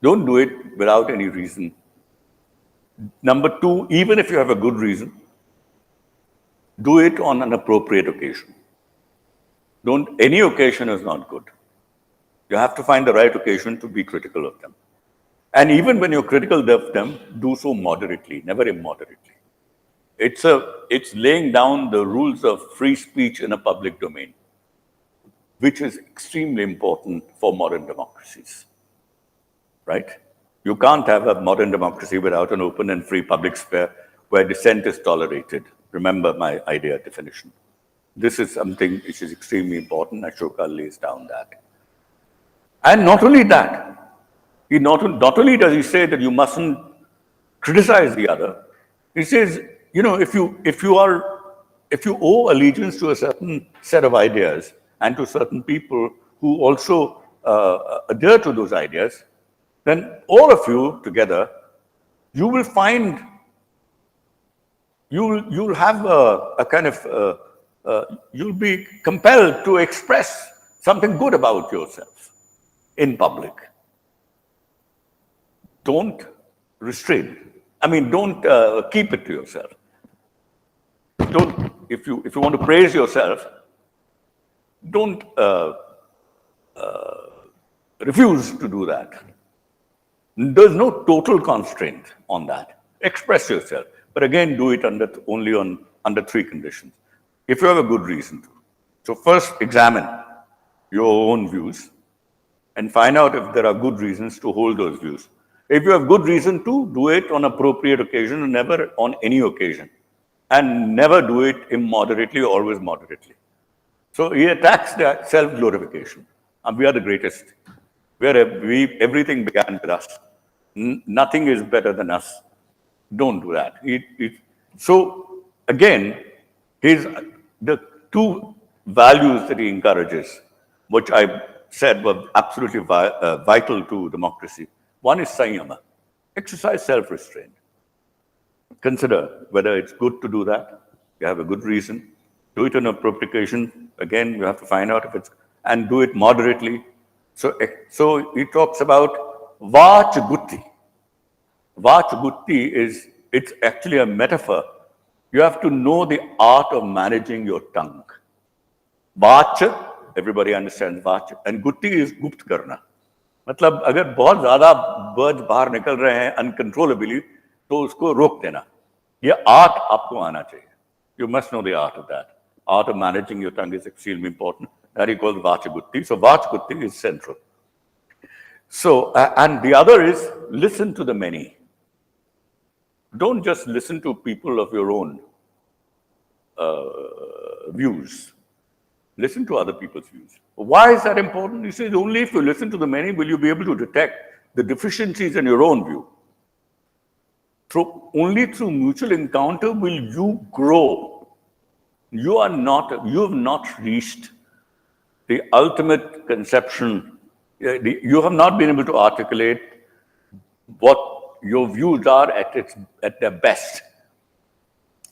Speaker 2: Don't do it without any reason. Number 2, even if you have a good reason, do it on an appropriate occasion. Any occasion is not good. You have to find the right occasion to be critical of them. And even when you're critical of them, do so moderately, never immoderately. It's laying down the rules of free speech in a public domain, which is extremely important for modern democracies, right? You can't have a modern democracy without an open and free public sphere where dissent is tolerated. Remember my idea definition. This is something which is extremely important. Ashoka lays down that. And not only that, not only does he say that you mustn't criticize the other, he says, if you owe allegiance to a certain set of ideas and to certain people who also adhere to those ideas, then all of you together, you will find, you'll have a kind of, you'll be compelled to express something good about yourself in public. Don't restrain. Don't keep it to yourself. Don't, if you want to praise yourself, don't refuse to do that. There's no total constraint on that. Express yourself, but again, do it only under three conditions. If you have a good reason to. So first, examine your own views and find out if there are good reasons to hold those views. If you have good reason to, do it on appropriate occasion and never on any occasion. And never do it immoderately, always moderately. So he attacks the self-glorification. And we are the greatest. Everything began with us. Nothing is better than us. Don't do that. So again, the two values that he encourages, which I said were absolutely vital to democracy. One is sanyama, exercise self-restraint. Consider whether it's good to do that. You have a good reason. Do it on appropriate occasion. Again, you have to find out if it's, and do it moderately. So he talks about vachagutti. Vachagutti it's actually a metaphor. You have to know the art of managing your tongue. Vacha, everybody understands vacha, and gutti is gupt karna. मतलब अगर बहुत ज़्यादा words बाहर निकल रहे हैं uncontrollably, तो उसको रोक देना. ये आर्ट आपको आना चाहिए. You must know the art of that. Art of managing your tongue is extremely important. That he calls vachagutti. So vachagutti is central. So, and the other is listen to the many. Don't just listen to people of your own views. Listen to other people's views. Why is that important? He says only if you listen to the many will you be able to detect the deficiencies in your own view. Only through mutual encounter will you grow. You have not reached the ultimate conception. You have not been able to articulate what your views are at their best.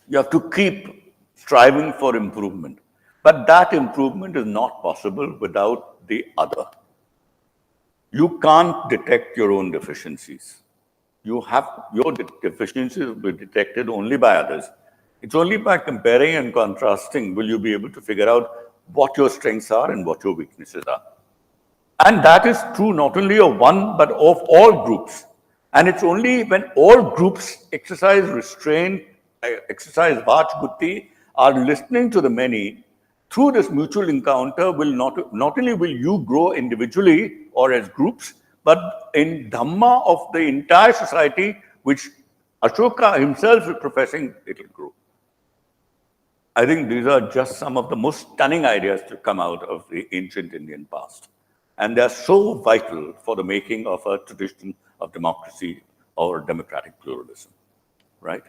Speaker 2: You have to keep striving for improvement. But that improvement is not possible without the other. You can't detect your own deficiencies. Your deficiencies will be detected only by others. It's only by comparing and contrasting will you be able to figure out what your strengths are and what your weaknesses are. And that is true not only of one, but of all groups. And it's only when all groups exercise restraint, exercise vachagutti, are listening to the many, through this mutual encounter will not only will you grow individually or as groups, but in Dhamma of the entire society, which Ashoka himself is professing, it will grow. I think these are just some of the most stunning ideas to come out of the ancient Indian past. And they're so vital for the making of a tradition of democracy or democratic pluralism, right?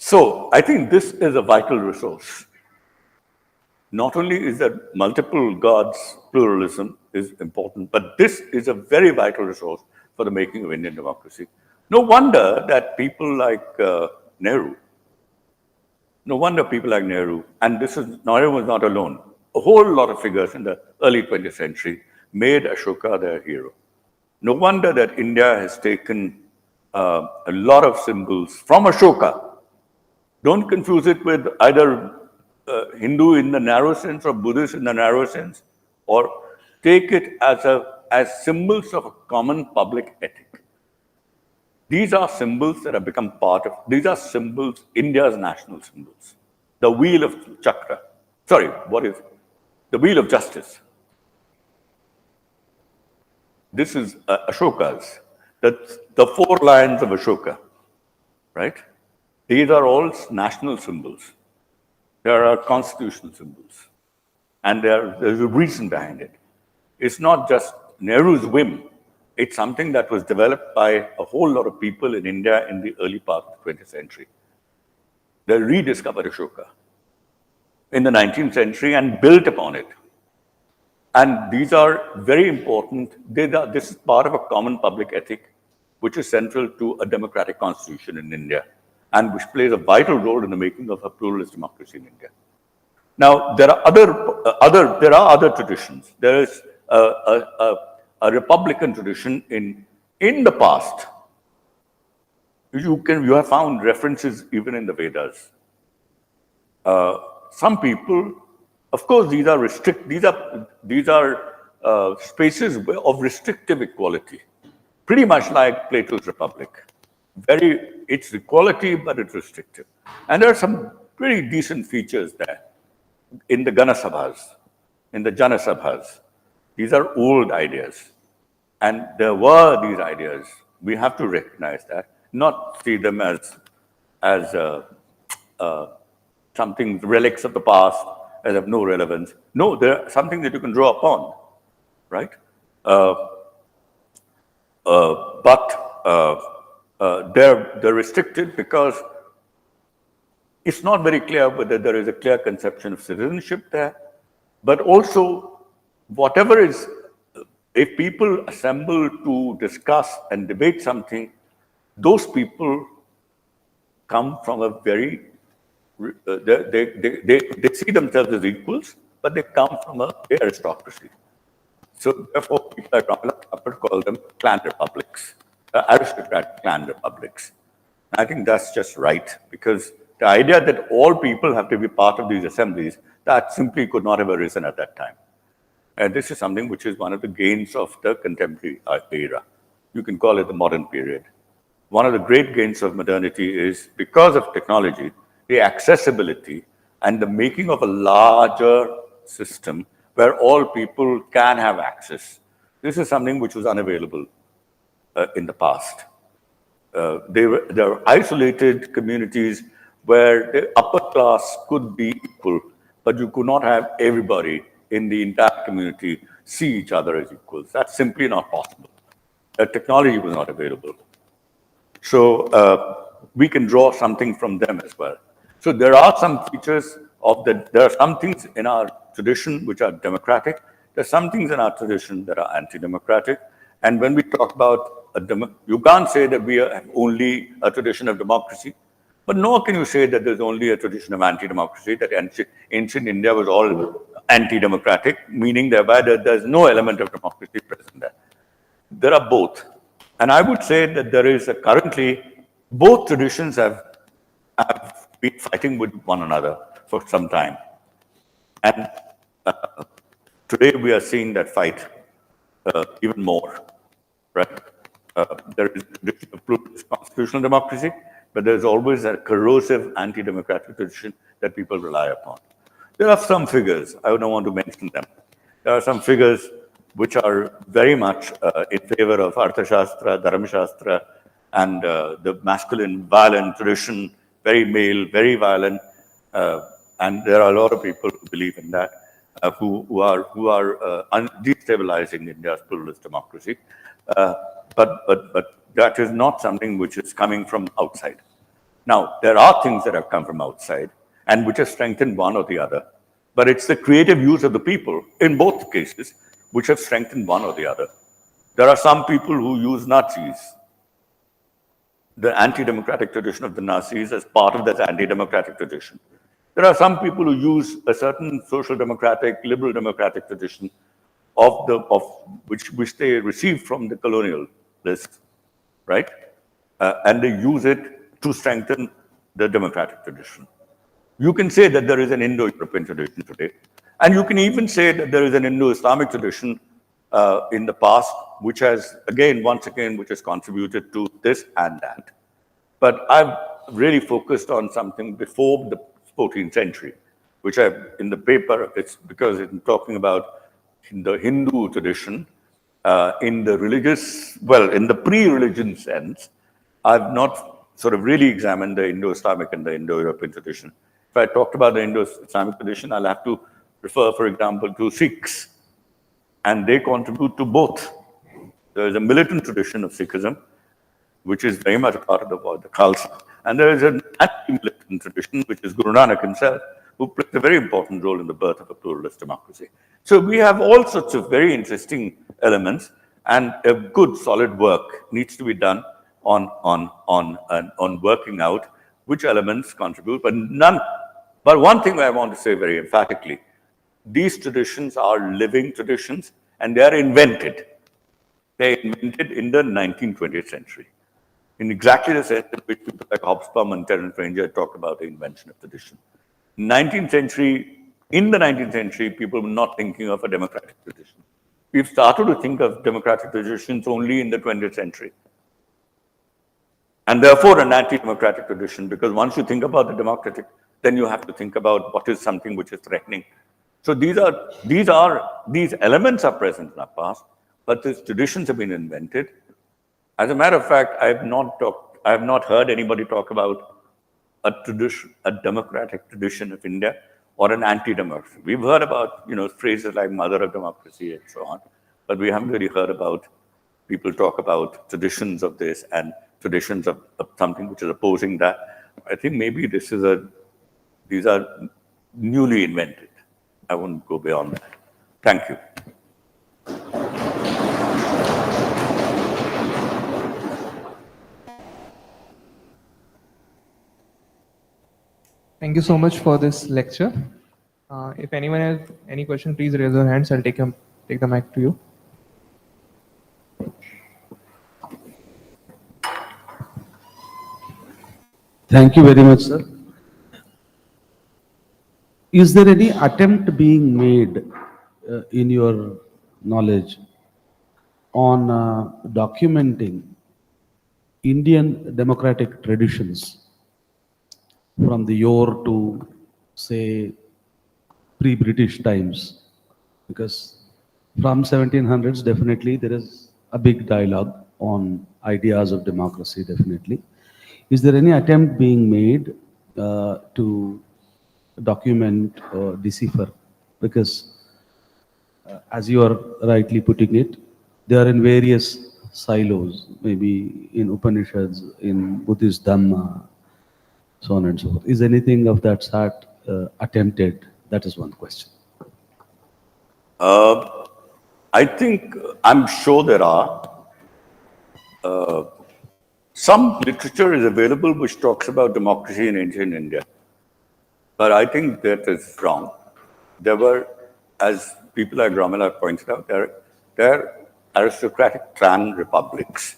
Speaker 2: So I think this is a vital resource. Not only is there multiple gods pluralism is important, but this is a very vital resource for the making of Indian democracy. No wonder that people like Nehru, and Nehru was not alone. A whole lot of figures in the early 20th century made Ashoka their hero. No wonder that India has taken a lot of symbols from Ashoka. Don't confuse it with either Hindu in the narrow sense or Buddhist in the narrow sense. or take it as symbols of a common public ethic. These are symbols that have become part of, these are symbols, India's national symbols. The wheel of chakra. Sorry, what is it? The wheel of justice. This is Ashoka's. The 4 lions of Ashoka, right? These are all national symbols. There are constitutional symbols. And there's a reason behind it. It's not just Nehru's whim. It's something that was developed by a whole lot of people in India in the early part of the 20th century. They rediscovered Ashoka in the 19th century and built upon it. And these are very important. This is part of a common public ethic, which is central to a democratic constitution in India, and which plays a vital role in the making of a pluralist democracy in India. Now, there are other traditions. There is a republican tradition in the past. You have found references even in the Vedas. Some people, of course, these are spaces of restrictive equality, pretty much like Plato's Republic. It's equality, but it's restrictive. And there are some pretty decent features there in the Ganasabhas, in the Janasabhas. These are old ideas. And there were these ideas. We have to recognize that, not see them as something, relics of the past, as of no relevance. No, they're something that you can draw upon, right? But they're restricted because it's not very clear whether there is a clear conception of citizenship there, but also whatever is, if people assemble to discuss and debate something, those people come from a very, they see themselves as equals, but they come from a aristocracy. So therefore, I call them clan republics, aristocratic clan republics. I think that's just right, because the idea that all people have to be part of these assemblies, that simply could not have arisen at that time. And this is something which is one of the gains of the contemporary era. You can call it the modern period. One of the great gains of modernity is, because of technology, the accessibility and the making of a larger system where all people can have access. This is something which was unavailable in the past. There were isolated communities where the upper class could be equal, but you could not have everybody in the entire community see each other as equals. That's simply not possible. Technology was not available. So we can draw something from them as well. So there are some features of there are some things in our tradition which are democratic. There are some things in our tradition that are anti-democratic. And when we talk about you can't say that we have only a tradition of democracy, but nor can you say that there's only a tradition of anti-democracy, that ancient India was all anti-democratic, meaning thereby that there's no element of democracy present there. There are both. And I would say that there is currently, both traditions have been fighting with one another for some time. And today we are seeing that fight even more, right? There is a tradition of constitutional democracy, but there's always a corrosive anti-democratic tradition that people rely upon. There are some figures, I don't want to mention them. There are some figures which are very much in favor of Arthashastra, Dharmashastra, and the masculine, violent tradition, very male, very violent, and there are a lot of people who believe in that, who are destabilizing India's pluralist democracy. But that is not something which is coming from outside. Now, there are things that have come from outside and which have strengthened one or the other, but it's the creative use of the people in both cases which have strengthened one or the other. There are some people who use Nazis, the anti-democratic tradition of the Nazis, as part of that anti-democratic tradition. There are some people who use a certain social democratic, liberal democratic tradition which they received from the colonial list, right? And they use it to strengthen the democratic tradition. You can say that there is an Indo-European tradition today, And you can even say that there is an Indo-Islamic tradition in the past, which has, once again, which has contributed to this and that. But I've really focused on something before the 14th century, which in the paper, it's because I'm talking about in the Hindu tradition, in the religious, in the pre-religion sense, I've not sort of really examined the Indo-Islamic and the Indo-European tradition. If I talked about the Indo-Islamic tradition, I'll have to refer, for example, to Sikhs, and they contribute to both. There is a militant tradition of Sikhism, which is very much a part of the Khalsa. And there is an anti-militant tradition, which is Guru Nanak himself, who plays a very important role in the birth of a pluralist democracy. So we have all sorts of very interesting elements, and a good, solid work needs to be done on working out which elements contribute, but one thing I want to say very emphatically, these traditions are living traditions, and they are invented. They're invented in the 19th, 20th century, in exactly the sense in which people like Hobsbawm and Terence Ranger talked about the invention of tradition. In the 19th century, people were not thinking of a democratic tradition. We've started to think of democratic traditions only in the 20th century. And therefore an anti-democratic tradition, because once you think about the democratic, then you have to think about what is something which is threatening. So these elements are present in our past, but these traditions have been invented. As a matter of fact, I have not heard anybody talk about a tradition, a democratic tradition of India, or an anti-democracy. We've heard about, phrases like mother of democracy and so on, but we haven't really heard about people talk about traditions of this and traditions of something which is opposing that. I think maybe these are newly invented. I won't go beyond that. Thank you.
Speaker 3: Thank you so much for this lecture. If anyone has any question, please raise your hands. I'll take the mic to you.
Speaker 4: Thank you very much, sir. Is there any attempt being made in your knowledge on documenting Indian democratic traditions from the yore to, say, pre-British times? Because from 1700s, definitely there is a big dialogue on ideas of democracy, definitely. Is there any attempt being made to document or decipher? Because as you are rightly putting it, they are in various silos, maybe in Upanishads, in Buddhist Dhamma, so on and so forth. Is anything of that sort attempted? That is one question.
Speaker 2: I'm sure there are. Some literature is available which talks about democracy in ancient India, but I think that is wrong. There were, as people like Ramala pointed out, there are aristocratic clan republics.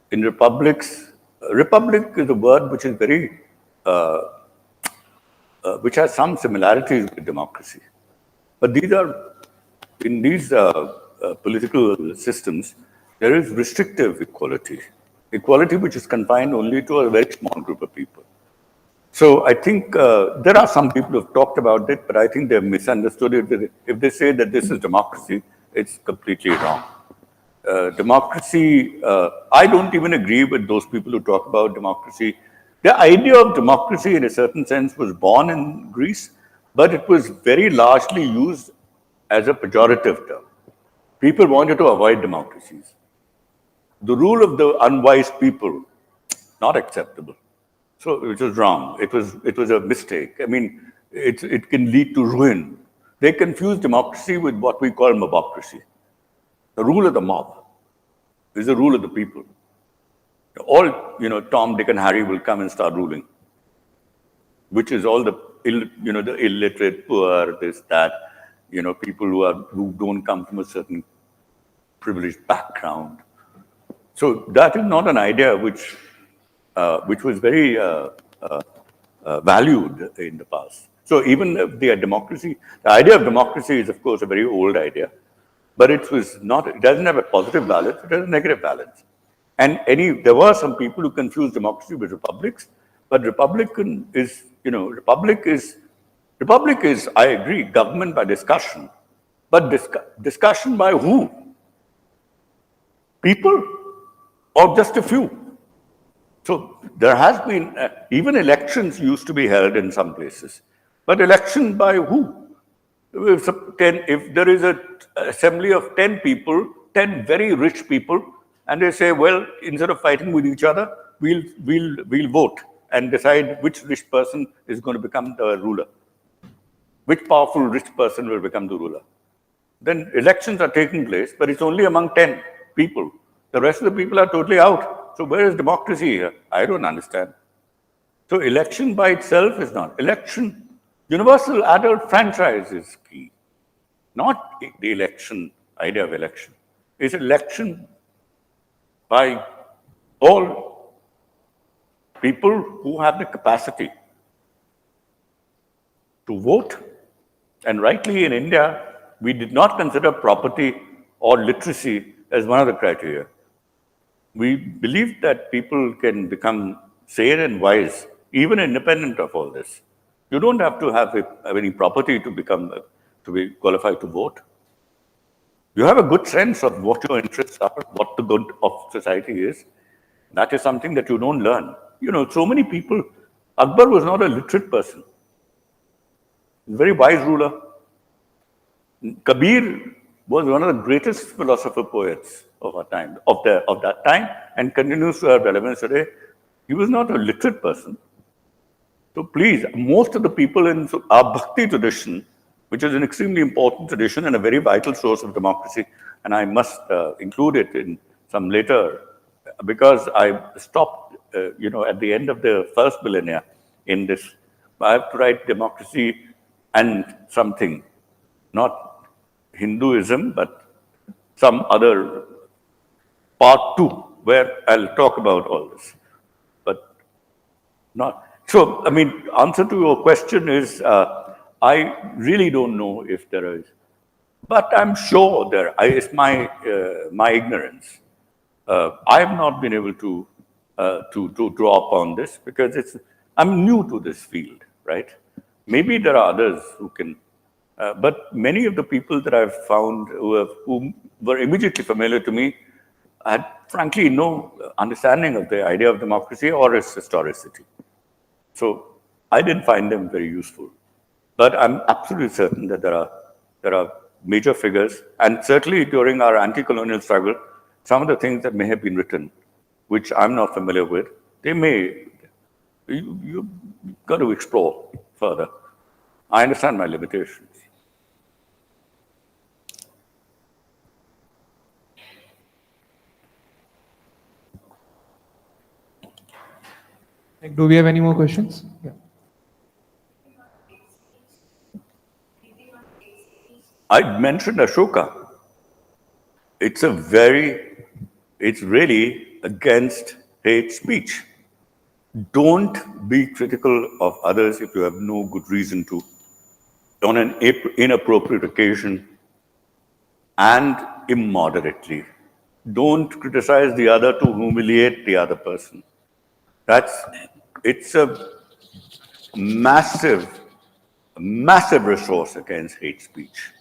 Speaker 2: In republics, republic is a word which is very, which has some similarities with democracy. But in these political systems, there is restrictive equality which is confined only to a very small group of people. So I think there are some people who have talked about it, but I think they've misunderstood it. If they say that this is democracy, it's completely wrong. Democracy, I don't even agree with those people who talk about democracy. The idea of democracy in a certain sense was born in Greece, but it was very largely used as a pejorative term. People wanted to avoid democracies. The rule of the unwise people, not acceptable. So it was wrong. It was a mistake. I mean, it can lead to ruin. They confuse democracy with what we call mobocracy. The rule of the mob is the rule of the people. All, Tom, Dick, and Harry will come and start ruling, which is all the illiterate, poor, this, that, people who don't come from a certain privileged background. So that is not an idea which was very valued in the past. So even if the democracy, the idea of democracy is, of course, a very old idea, but it doesn't have a positive balance, it has a negative balance. And there were some people who confused democracy with republics, but republic is, I agree, government by discussion, but discussion by who? People or just a few? So there has been, even elections used to be held in some places, but election by who? If there is an assembly of 10 people, 10 very rich people, and they say, well, instead of fighting with each other, we'll vote and decide which rich person is going to become the ruler. Which powerful rich person will become the ruler. Then elections are taking place, but it's only among 10 people. The rest of the people are totally out. So where is democracy here? I don't understand. So election by itself is not. Universal adult franchise is key. Not the idea of election. It's election by all people who have the capacity to vote. And rightly in India, we did not consider property or literacy as one of the criteria. We believe that people can become sane and wise, even independent of all this. You don't have to have any property to be qualified to vote. You have a good sense of what your interests are, what the good of society is. That is something that you don't learn. So many people, Akbar was not a literate person. He was a very wise ruler. Kabir was one of the greatest philosopher poets of our time, of that time, and continues to have relevance today. He was not a literate person. So please, most of the people in our Bhakti tradition, which is an extremely important tradition and a very vital source of democracy, and I must include it in some later, because I stopped, at the end of the first millennia in this. I have to write democracy and something, not Hinduism, but some other part 2, where I'll talk about all this. But not. So, answer to your question is, I really don't know if there is, but I'm sure it's my ignorance. I have not been able to draw upon this because I'm new to this field, right? Maybe there are others who can, but many of the people that I've found who were immediately familiar to me had frankly no understanding of the idea of democracy or its historicity. So I didn't find them very useful. But I'm absolutely certain that there are major figures, and certainly during our anti-colonial struggle, some of the things that may have been written, which I'm not familiar with, you've got to explore further. I understand my limitations.
Speaker 3: Do we have any more questions? Yeah.
Speaker 2: I mentioned Ashoka. It's really against hate speech. Don't be critical of others if you have no good reason to, on an inappropriate occasion and immoderately. Don't criticize the other to humiliate the other person. It's a massive resource against hate speech.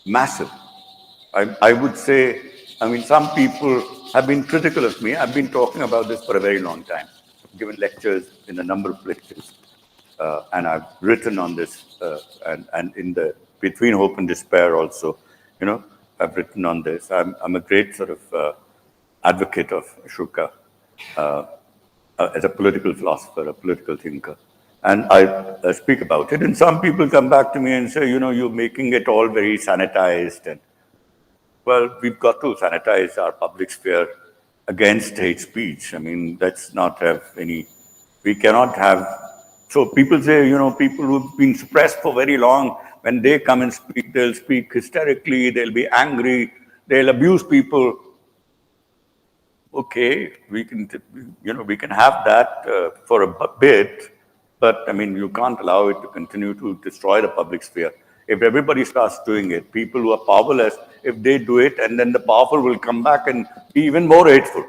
Speaker 2: Massive. I would say, some people have been critical of me. I've been talking about this for a very long time. I've given lectures in a number of places, and I've written on this, and in the Between Hope and Despair also, I've written on this. I'm a great sort of advocate of Ashoka as a political philosopher, a political thinker. And I speak about it. And some people come back to me and say, you're making it all very sanitized. And well, we've got to sanitize our public sphere against hate speech. Let's not have we cannot have, so people say, people who've been suppressed for very long, when they come and speak, they'll speak hysterically, they'll be angry, they'll abuse people. Okay, we can have that for a bit, But I mean, you can't allow it to continue to destroy the public sphere. If everybody starts doing it, people who are powerless, if they do it, and then the powerful will come back and be even more hateful.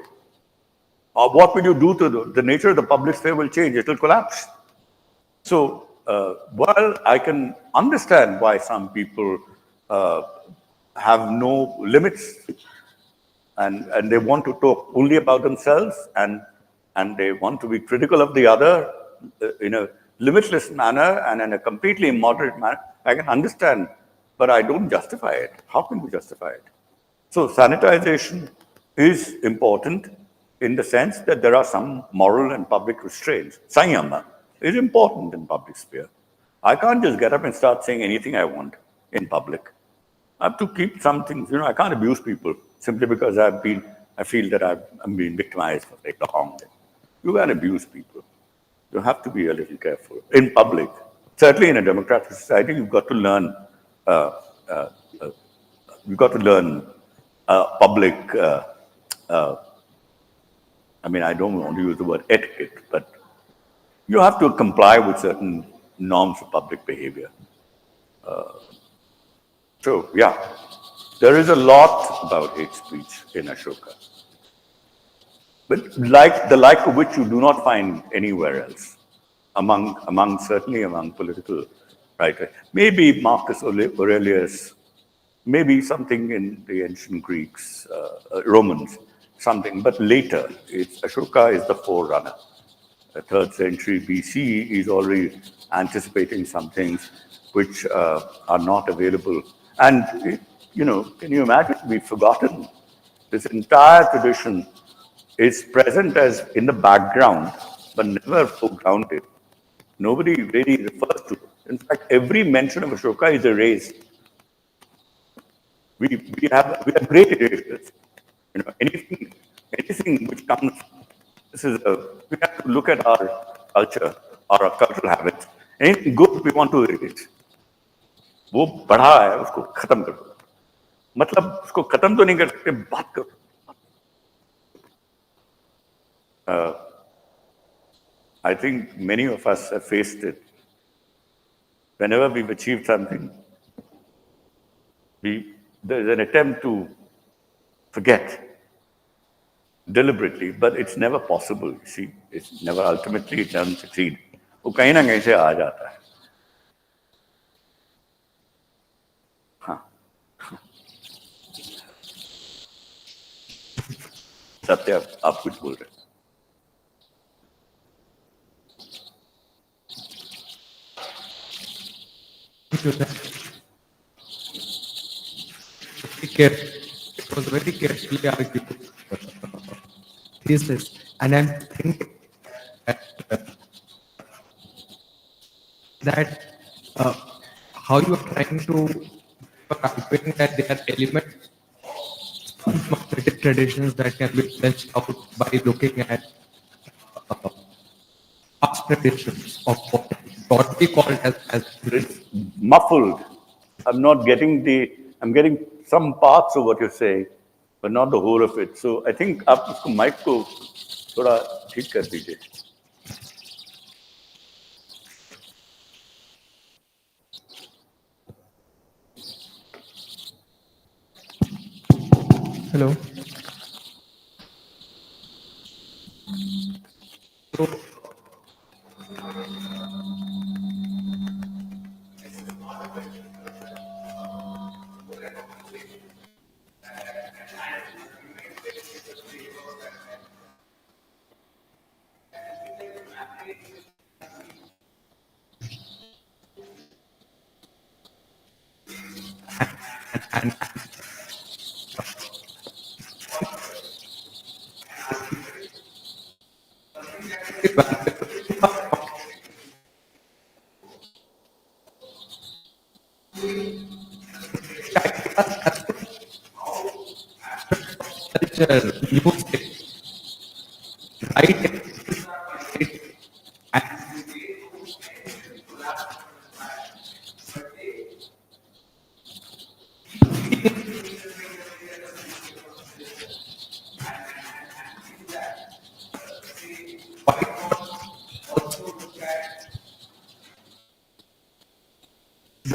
Speaker 2: What will you do to the nature of the public sphere will change, it will collapse. So, while I can understand why some people have no limits and they want to talk only about themselves and they want to be critical of the other in a limitless manner and in a completely immoderate manner, I can understand, but I don't justify it. How can we justify it? So sanitization is important in the sense that there are some moral and public restraints. Sanyama is important in public sphere. I can't just get up and start saying anything I want in public. I have to keep some things, I can't abuse people simply because I feel that I'm being victimized for very long. You can't abuse people. You have to be a little careful in public. Certainly in a democratic society, you've got to learn public, I don't want to use the word etiquette, but you have to comply with certain norms of public behavior. So, yeah, there is a lot about hate speech in Ashoka, but the like of which you do not find anywhere else, certainly among political writers. Maybe Marcus Aurelius, maybe something in the ancient Greeks, Romans, something, but later, Ashoka is the forerunner. The 3rd century BC is already anticipating some things which are not available. And, can you imagine? We've forgotten. This entire tradition is present as in the background, but never foregrounded. Nobody really refers to it. In fact, every mention of Ashoka is erased. We have great erasers. Anything which comes, we have to look at our culture, our cultural habits. Anything good we want to erase. वो बढ़ा है उसको खत्म कर दो मतलब उसको खत्म तो नहीं कर सकते बात करो I think many of us have faced it. Whenever we've achieved something, there's an attempt to forget deliberately, but it's never possible, you see. It's never, ultimately, it doesn't succeed. वो कहीं ना कहीं से आ जाता है. सत्य आप कुछ बोल रहे हैं
Speaker 3: It was very carefully argued thesis, and I'm thinking that how you are trying to arguing that there are elements of traditions that can be fleshed out by looking at past traditions of what we call as
Speaker 2: it's muffled. I'm getting some parts of what you're saying, but not the whole of it. So I think आप उसको mic को थोड़ा ठीक कर दीजिए.
Speaker 3: Hello. So, and culture, music, writing,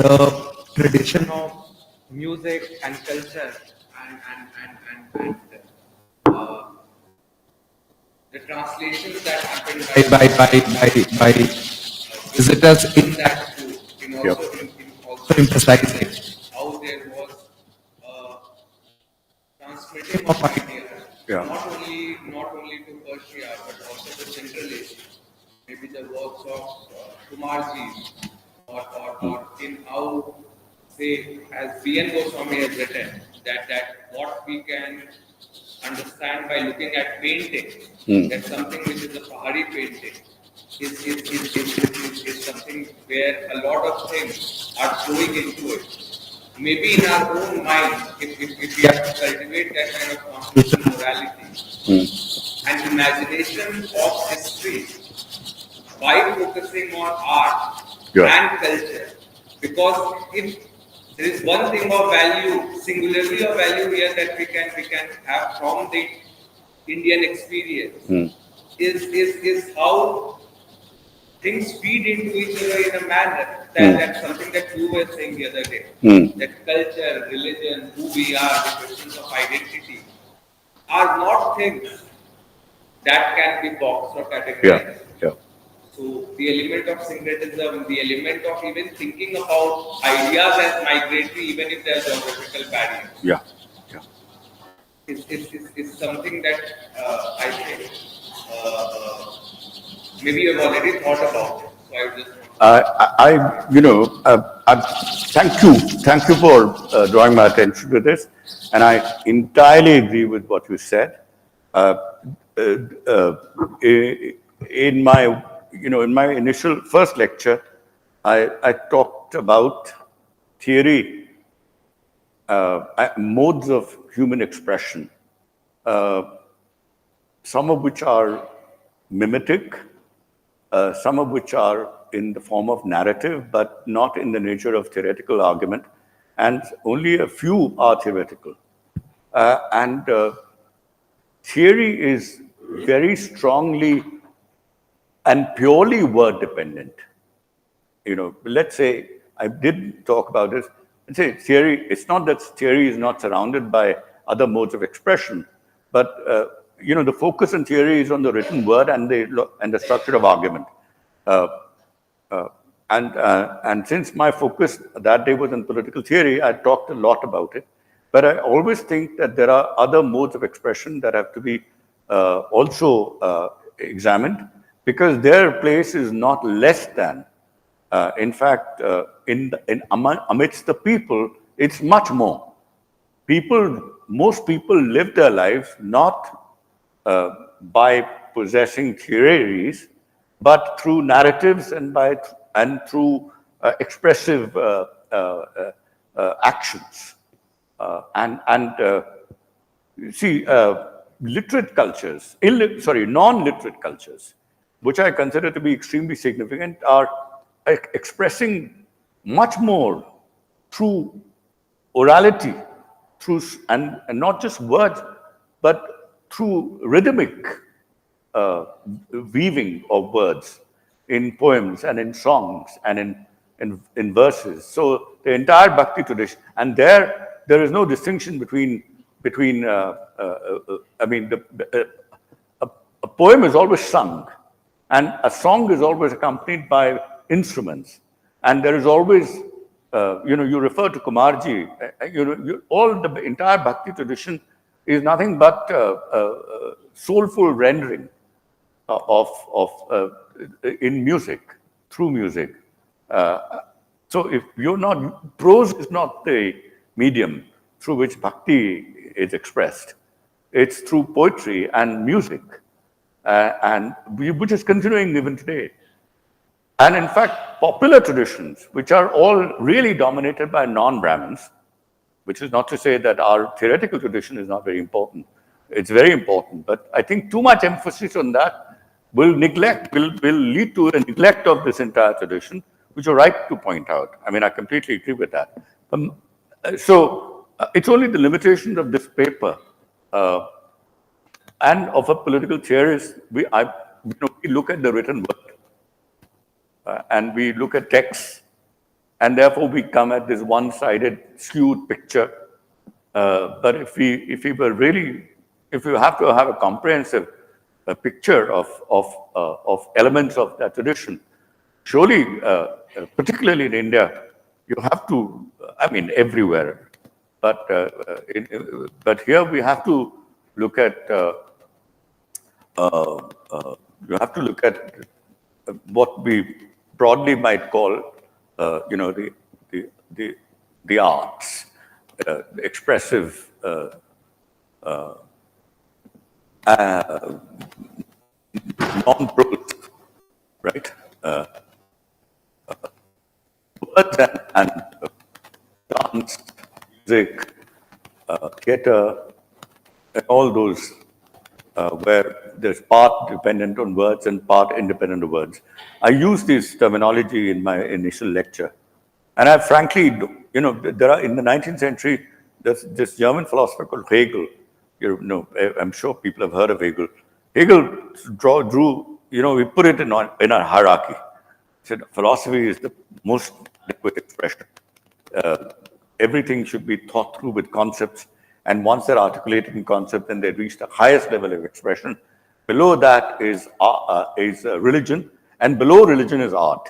Speaker 3: the tradition of music and culture and uh, the translations that happen by visitors in that school,
Speaker 2: Yep.
Speaker 3: in also emphasizing how there was transmitting of ideas,
Speaker 2: Yeah.
Speaker 3: not only to Persia but also to Central Asia. Maybe the works of Kumarji or in how, say, as B.N. Goswami has written, that what we can understand by looking at painting, that something which is a Pahari painting is something where a lot of things are flowing into it. Maybe in our own mind, if we have to cultivate that kind of constitutional morality and imagination of history by focusing on art
Speaker 2: Yeah.
Speaker 3: and culture, because if there is one thing of value, singularly of value here that we can have from the Indian experience is how things feed into each other in a manner that's something that you were saying the other day. That culture, religion, who we are, the questions of identity are not things that can be boxed or categorized.
Speaker 2: Yeah. Yeah.
Speaker 3: So the element of syncretism, the element of even thinking about ideas as migratory, even if they are geographical barriers,
Speaker 2: Yeah. Yeah.
Speaker 3: is something that I think maybe you have already thought about it. So I would just
Speaker 2: Thank you for drawing my attention to this, and I entirely agree with what you said. Uh, uh, uh, in my, in my initial first lecture, I talked about theory, modes of human expression, some of which are mimetic, some of which are in the form of narrative, but not in the nature of theoretical argument, and only a few are theoretical. And theory is very strongly and purely word dependent. Let's say I did talk about this. Let's say theory, it's not that theory is not surrounded by other modes of expression, but the focus in theory is on the written word and the structure of argument. And since my focus that day was on political theory, I talked a lot about it. But I always think that there are other modes of expression that have to be also examined, because their place is not less than. In fact, amidst the people, it's much more. Most people live their lives not by possessing theories, but through narratives and through expressive actions. See, literate cultures, non-literate cultures, which I consider to be extremely significant, are expressing much more through orality, and not just words, but through rhythmic weaving of words in poems and in songs and in verses. So the entire Bhakti tradition, and there is no distinction between a poem is always sung, and a song is always accompanied by instruments, and there is always you refer to Kumarji, all the entire Bhakti tradition is nothing but soulful rendering in music, through music. So if you're not, prose is not the medium through which bhakti is expressed. It's through poetry and music, which is continuing even today. And in fact, popular traditions, which are all really dominated by non-Brahmins, which is not to say that our theoretical tradition is not very important. It's very important, but I think too much emphasis on that will lead to a neglect of this entire tradition, which you're right to point out. I mean, I completely agree with that. So it's only the limitations of this paper and of a political theorist. We look at the written word and we look at texts and therefore we come at this one-sided, skewed picture. But if we were really, if you have to have a comprehensive picture of elements of that tradition, surely, particularly in India, you have to, I mean, everywhere, but but here we have to look at you have to look at what we broadly might call, you know, the arts, the expressive, non-prose, right? Words and dance, music, theater, and all those where there's part dependent on words and part independent of words. I use this terminology in my initial lecture. And I frankly, you know, there are, in the 19th century, there's this German philosopher called Hegel. You know, I'm sure people have heard of Hegel. Hegel drew, you know, we put it in a hierarchy. He said philosophy is the most liquid expression. Everything should be thought through with concepts. And once they're articulated in concept, then they reach the highest level of expression. Below that is religion, and below religion is art.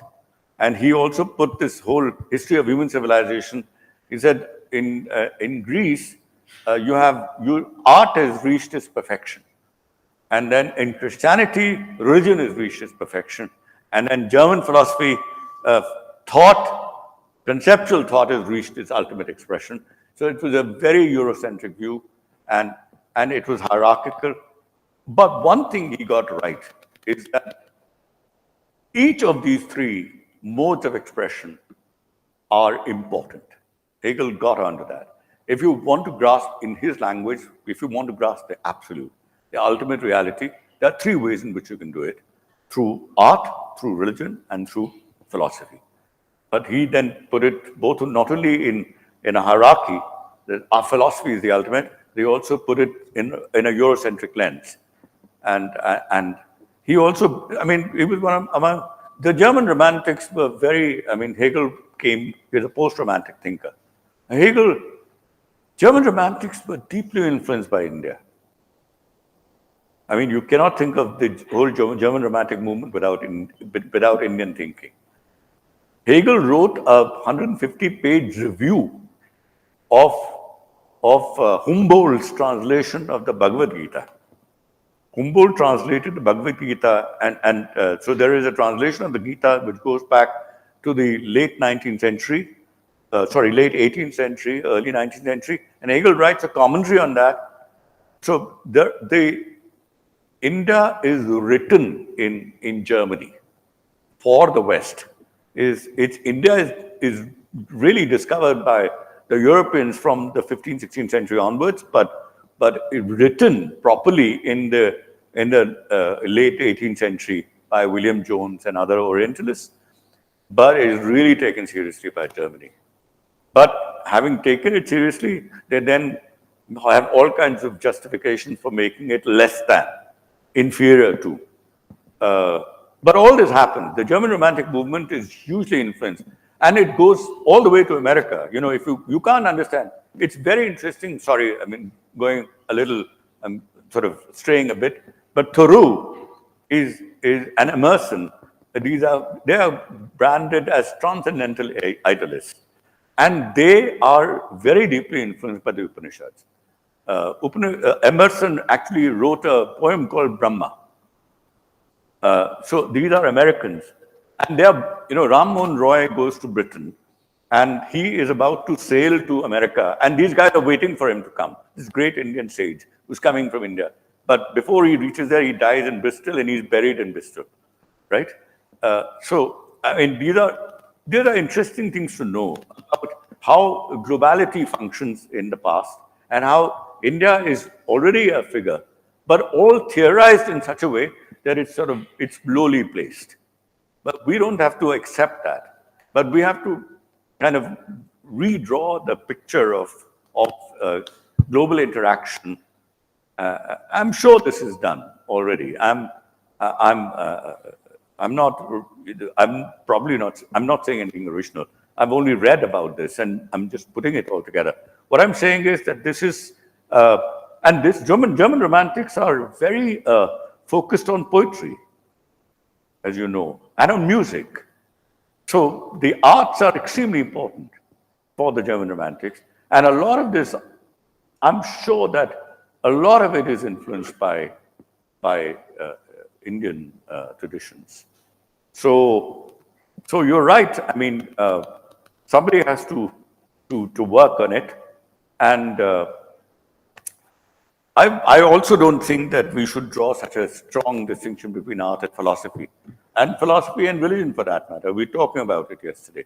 Speaker 2: And he also put this whole history of human civilization. He said, in Greece, art has reached its perfection. And then in Christianity, religion has reached its perfection. And then German philosophy, conceptual thought has reached its ultimate expression. So it was a very Eurocentric view, and it was hierarchical. But one thing he got right is that each of these three modes of expression are important. Hegel got onto that. If you want to grasp in his language, if you want to grasp the absolute, the ultimate reality, there are three ways in which you can do it: through art, through religion, and through philosophy. But he then put it both not only in a hierarchy, that our philosophy is the ultimate, they also put it in a Eurocentric lens. And he also, I mean, he was one of among the German Romantics were very, I mean, Hegel he was a post-Romantic thinker. German Romantics were deeply influenced by India. I mean, you cannot think of the whole German Romantic movement without Indian thinking. Hegel wrote a 150-page review of Humboldt's translation of the Bhagavad Gita. Humboldt translated the Bhagavad Gita, and so there is a translation of the Gita which goes back to the late 19th century, late 18th century, early 19th century, and Hegel writes a commentary on that. So India is written in Germany for the West. India is really discovered by the Europeans from the 15th, 16th century onwards, but written properly in the late 18th century by William Jones and other Orientalists, but it is really taken seriously by Germany. But having taken it seriously, they then have all kinds of justifications for making it less than, inferior to. But all this happened. The German Romantic movement is hugely influenced, and it goes all the way to America. You know, if you can't understand, it's very interesting. Sorry, I mean, going a little, sort of straying a bit, but Thoreau is an Emerson. They are branded as transcendental idealists, and they are very deeply influenced by the Upanishads. Emerson actually wrote a poem called Brahma. So these are Americans, and they are, you know, Ram Mohan Roy goes to Britain, and he is about to sail to America, and these guys are waiting for him to come. This great Indian sage who's coming from India. But before he reaches there, he dies in Bristol, and he's buried in Bristol, right? So, I mean, these are interesting things to know about how globality functions in the past and how India is already a figure, but all theorized in such a way that it's lowly placed. But we don't have to accept that. But we have to kind of redraw the picture of global interaction. I'm sure this is done already. I'm not saying anything original. I've only read about this, and I'm just putting it all together. What I'm saying is that this is, and this German Romantics are very focused on poetry, as you know, and on music. So the arts are extremely important for the German Romantics, and a lot of this, I'm sure that a lot of it is influenced by Indian traditions. So you're right. I mean, somebody has to work on it, and I also don't think that we should draw such a strong distinction between art and philosophy and religion for that matter. We were talking about it yesterday.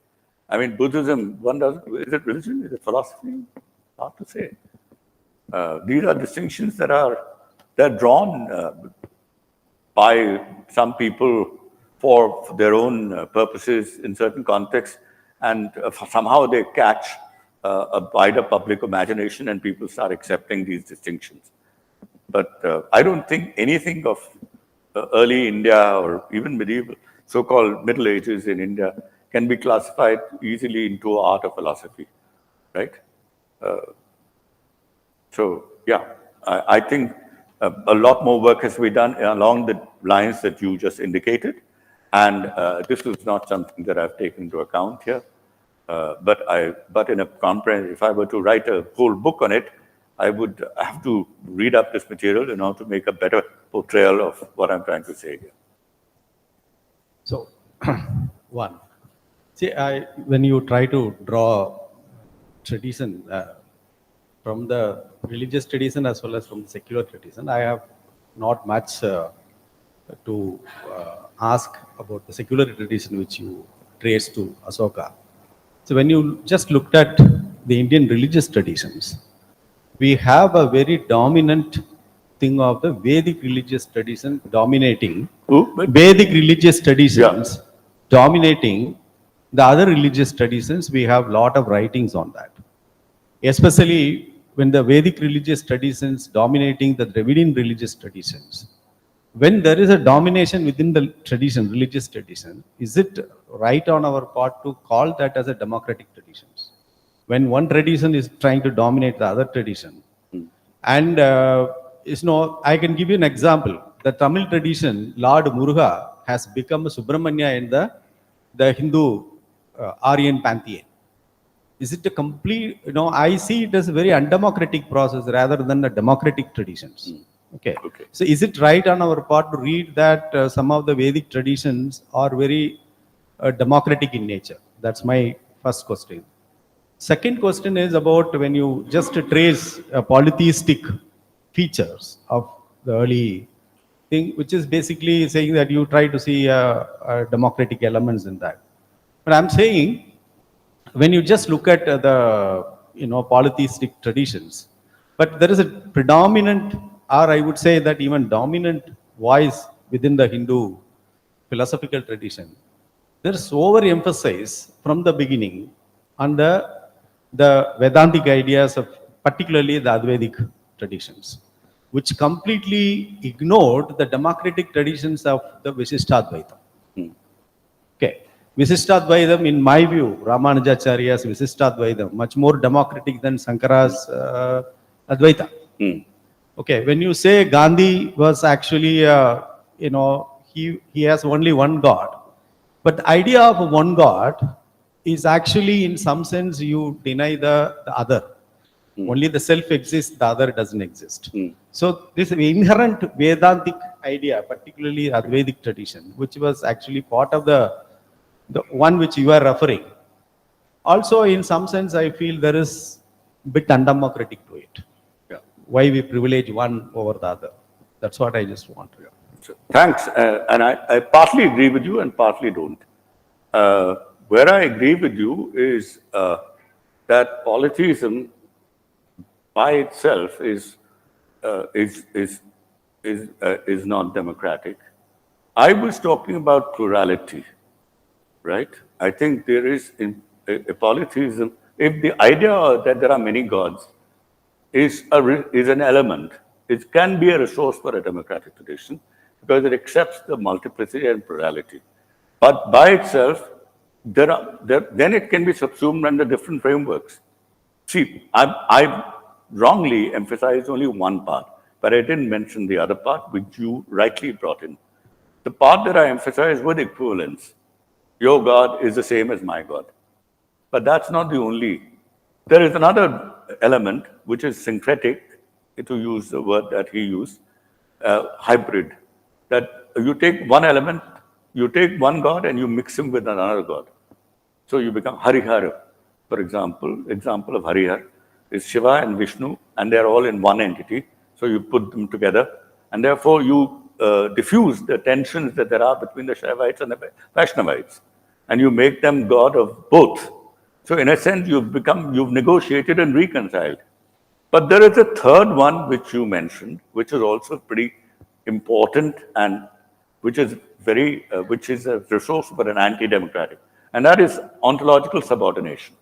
Speaker 2: I mean, Buddhism, is it religion? Is it philosophy? Hard to say. These are distinctions they're drawn by some people for their own purposes in certain contexts, and somehow they catch a wider public imagination and people start accepting these distinctions. But I don't think anything of early India or even medieval, so-called Middle Ages in India can be classified easily into art or philosophy, right? So, yeah, I think a lot more work has to be done along the lines that you just indicated. And this is not something that I've taken into account here. But in a comprehensive, if I were to write a whole book on it, I would have to read up this material in order to make a better portrayal of what I'm trying to say here.
Speaker 5: So, one, see, when you try to draw tradition from the religious tradition as well as from the secular tradition, I have not much to ask about the secular tradition which you trace to Ashoka. So when you just looked at the Indian religious traditions, we have a very dominant thing of the Vedic religious tradition dominating. Vedic religious traditions dominating the other religious traditions. We have a lot of writings on that. Especially when the Vedic religious traditions dominating the Dravidian religious traditions. When there is a domination within the tradition, religious tradition, is it right on our part to call that as a democratic traditions? When one tradition is trying to dominate the other tradition. And, I can give you an example. The Tamil tradition, Lord Muruga, has become Subramanya in the Hindu Aryan pantheon. Is it a complete, I see it as a very undemocratic process rather than a democratic traditions. Okay. So is it right on our part to read that some of the Vedic traditions are very democratic in nature? That's my first question. Second question is about when you just trace polytheistic features of the early thing, which is basically saying that you try to see democratic elements in that. But I'm saying, when you just look at the polytheistic traditions, but there is a predominant, or I would say that even dominant voice within the Hindu philosophical tradition. There's overemphasis from the beginning on the Vedantic ideas of particularly the Advaitic traditions, which completely ignored the democratic traditions of the Visishtadvaita. Okay. Visishtadvaitam, in my view, Ramanujacharya's Visishtadvaitam, much more democratic than Sankara's Advaita. Okay, when you say Gandhi was actually, he has only one God. But the idea of one God is actually, in some sense, you deny the other. Only the self exists, the other doesn't exist. So this inherent Vedantic idea, particularly Advaitic tradition, which was actually part of the one which you are referring. Also, in some sense, I feel there is a bit undemocratic to it. Why we privilege one over the other. That's what I just want to.
Speaker 2: So, thanks. And I partly agree with you and partly don't. Where I agree with you is that polytheism by itself is not democratic. I was talking about plurality, right? I think there is a polytheism. If the idea that there are many gods is an element, it can be a resource for a democratic tradition because it accepts the multiplicity and plurality. But by itself, then it can be subsumed under different frameworks. See, I wrongly emphasized only one part, but I didn't mention the other part, which you rightly brought in. The part that I emphasized was equivalence. Your God is the same as my God. But that's not the only. There is another element which is syncretic, to use the word that he used, hybrid. That you take one element, you take one God and you mix him with another God. So you become Harihara, for example. Example of Harihar is Shiva and Vishnu, and they're all in one entity. So you put them together, and therefore you diffuse the tensions that there are between the Shaivites and the Vaishnavites, and you make them God of both. So in a sense, you've negotiated and reconciled. But there is a third one which you mentioned, which is also pretty important and which is a resource for an anti-democratic, and that is ontological subordination.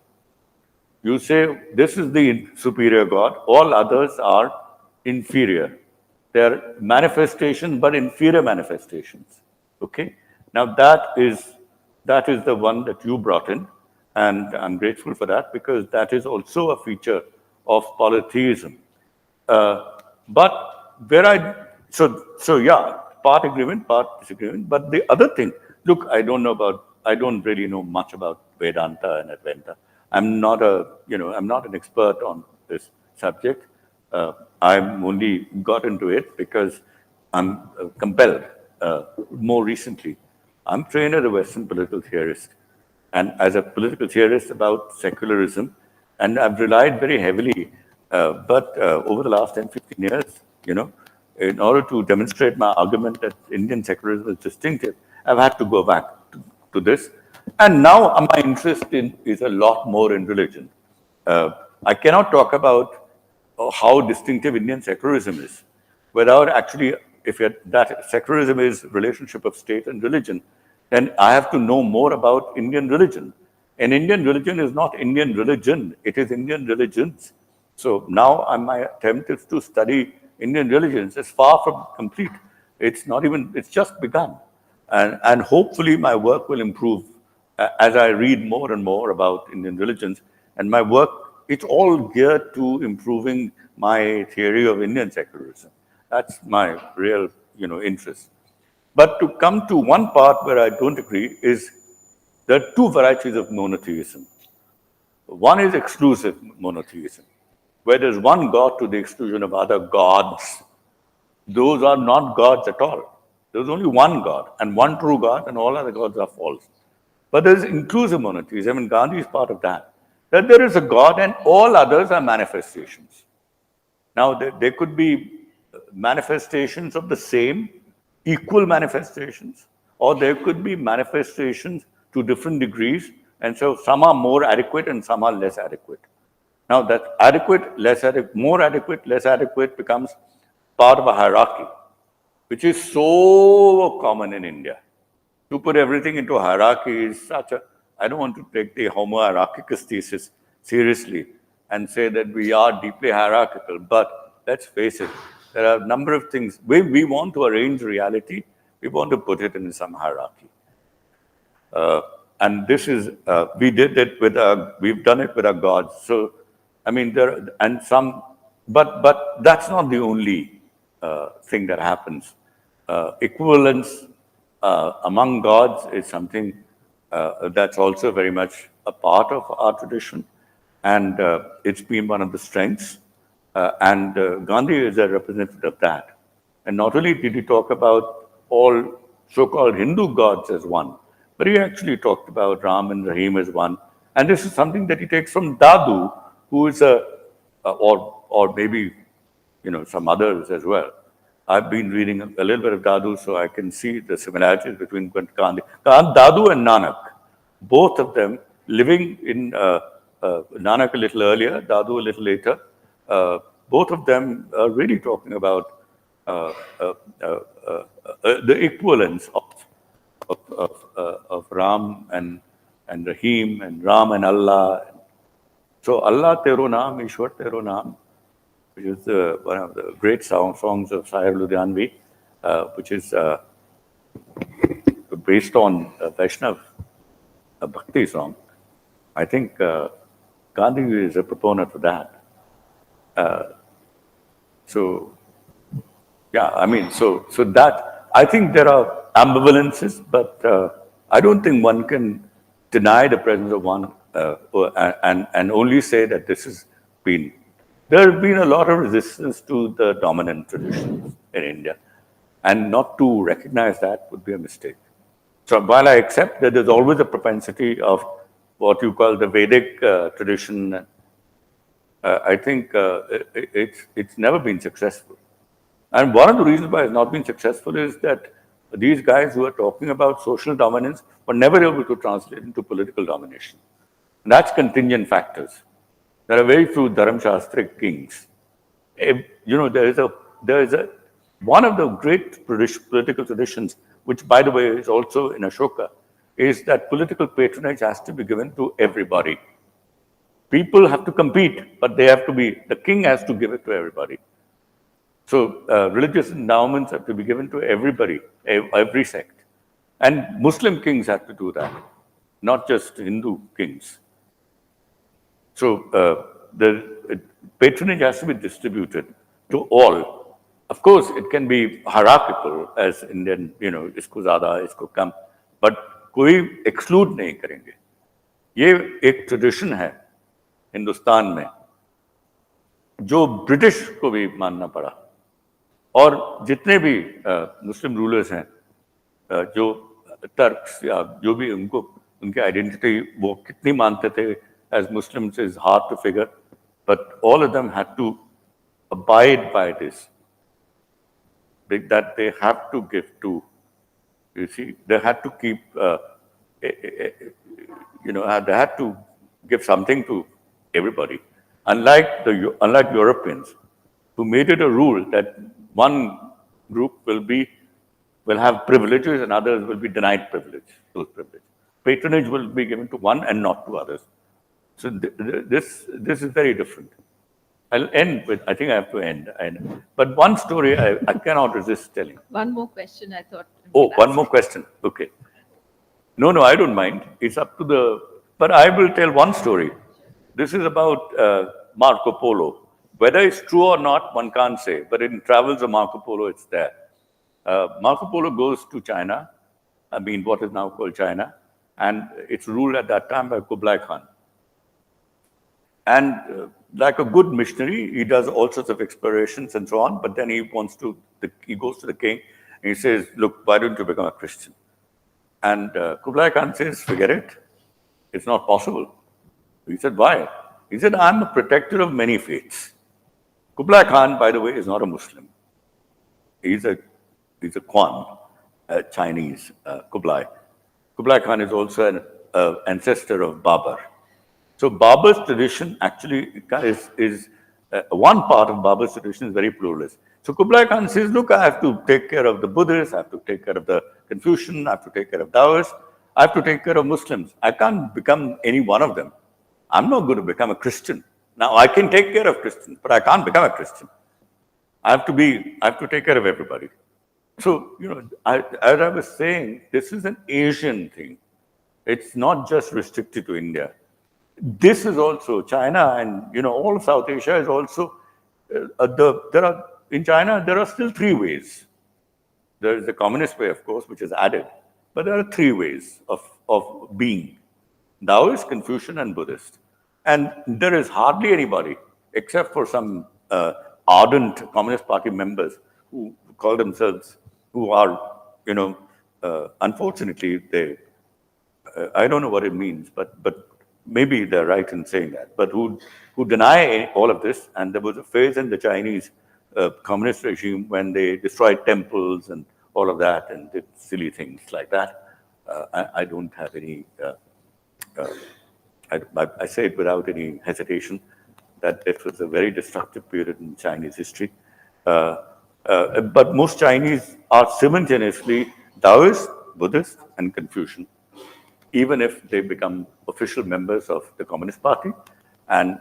Speaker 2: You say this is the superior God, all others are inferior. They are manifestations, but inferior manifestations. Okay. Now that is the one that you brought in, and I'm grateful for that because that is also a feature of polytheism. But where so yeah, part agreement, part disagreement. But the other thing, look, I don't really know much about Vedanta and Advaita. I'm not an expert on this subject. I've only got into it because I'm compelled. More recently, I'm trained as a Western political theorist, and as a political theorist about secularism, and I've relied very heavily, but over the last 10, 15 years, in order to demonstrate my argument that Indian secularism is distinctive, I've had to go back to this. And now my interest is a lot more in religion. I cannot talk about how distinctive Indian secularism is without actually, that secularism is relationship of state and religion, then I have to know more about Indian religion. And Indian religion is not Indian religion, it is Indian religions. So now my attempt is to study Indian religions. It's far from complete. It's just begun. And hopefully my work will improve as I read more and more about Indian religions. And my work, it's all geared to improving my theory of Indian secularism. That's my real, interest. But to come to one part where I don't agree is there are two varieties of monotheism. One is exclusive monotheism, where there's one God to the exclusion of other gods. Those are not gods at all. There's only one God and one true God, and all other gods are false. But there's inclusive monotheism, and Gandhi is part of that. That there is a God and all others are manifestations. Now, there could be manifestations of the same, equal manifestations, or there could be manifestations to different degrees, and so some are more adequate and some are less adequate. Now, that more adequate, less adequate becomes part of a hierarchy, which is so common in India. To put everything into a hierarchy is I don't want to take the Homo hierarchicus thesis seriously and say that we are deeply hierarchical, but let's face it, there are a number of things. We want to arrange reality, we want to put it in some hierarchy. And this is, we've done it with our gods. So, I mean, but that's not the only thing that happens. Equivalence among gods is something that's also very much a part of our tradition, and it's been one of the strengths. And Gandhi is a representative of that. And not only did he talk about all so-called Hindu gods as one, but he actually talked about Ram and Rahim as one. And this is something that he takes from Dadu, who is or maybe some others as well. I've been reading a little bit of Dadu, so I can see the similarities between Gandhi. Dadu and Nanak, both of them living in Nanak a little earlier, Dadu a little later. Both of them are really talking about the equivalence of Ram and Rahim, and Ram and Allah. So Allah Tero Naam, Ishwar Tero Naam, which is one of the great songs of Sahib Ludhianvi, which is based on Vaishnav a bhakti song. I think Gandhi is a proponent of that. So, yeah, I mean, so that, I think there are ambivalences, but I don't think one can deny the presence of one and only say that this has been. There has been a lot of resistance to the dominant traditions in India, and not to recognize that would be a mistake. So while I accept that there's always a propensity of what you call the Vedic tradition, I think it's never been successful. And one of the reasons why it's not been successful is that these guys who are talking about social dominance were never able to translate into political domination. And that's contingent factors. There are very few Dharamshastric kings. There is a one of the great British political traditions, which by the way is also in Ashoka, is that political patronage has to be given to everybody. People have to compete, but the king has to give it to everybody. So religious endowments have to be given to everybody, every sect. And Muslim kings have to do that, not just Hindu kings. So the patronage has to be distributed to all. Of course, it can be hierarchical, as Indian, isko zyada, isko kam, but कोई exclude नहीं करेंगे. ये एक tradition है हिंदुस्तान में, जो British को भी मानना पड़ा. और जितने भी मुस्लिम रूलर्स हैं, जो टर्क्स या जो भी उनके आइडेंटिटी वो कितनी मानते थे as Muslims is hard to figure, but all of them had to abide by this, that they have to give to, they had to keep, they had to give something to everybody. Unlike Europeans, who made it a rule that one group will have privileges and others will be denied those privileges. Patronage will be given to one and not to others. So this is very different. I'll end with, I think I have to end. But one story I cannot resist telling.
Speaker 6: One more question, I thought.
Speaker 2: Oh, one more question. Okay. No, I don't mind. It's up to but I will tell one story. This is about Marco Polo. Whether it's true or not, one can't say. But in Travels of Marco Polo, it's there. Marco Polo goes to China, what is now called China, and it's ruled at that time by Kublai Khan. And like a good missionary, he does all sorts of explorations and so on, but then he goes to the king and he says, look, why don't you become a Christian? And Kublai Khan says, forget it. It's not possible. He said, why? He said, I'm a protector of many faiths. Kublai Khan, by the way, is not a Muslim. He's a Kwan, Chinese Kublai. Kublai Khan is also an ancestor of Babur. So Babur's tradition actually is one part of Babur's tradition is very pluralist. So Kublai Khan says, look, I have to take care of the Buddhists, I have to take care of the Confucian, I have to take care of Taoists, I have to take care of Muslims. I can't become any one of them. I'm not going to become a Christian. Now I can take care of Christians, but I can't become a Christian. I have to take care of everybody. So, as I was saying, this is an Asian thing. It's not just restricted to India. This is also China and, all of South Asia is also, in China, there are still three ways. There is the communist way, of course, which is added, but there are three ways of being: Taoist, Confucian, and Buddhist. And there is hardly anybody, except for some ardent Communist Party members who call themselves, who are, unfortunately, I don't know what it means, but maybe they're right in saying that, but who deny all of this. And there was a phase in the Chinese communist regime when they destroyed temples and all of that and did silly things like that. I don't have any, I say it without any hesitation, that it was a very destructive period in Chinese history. But most Chinese are simultaneously Taoist, Buddhist, and Confucian, even if they become official members of the Communist Party. And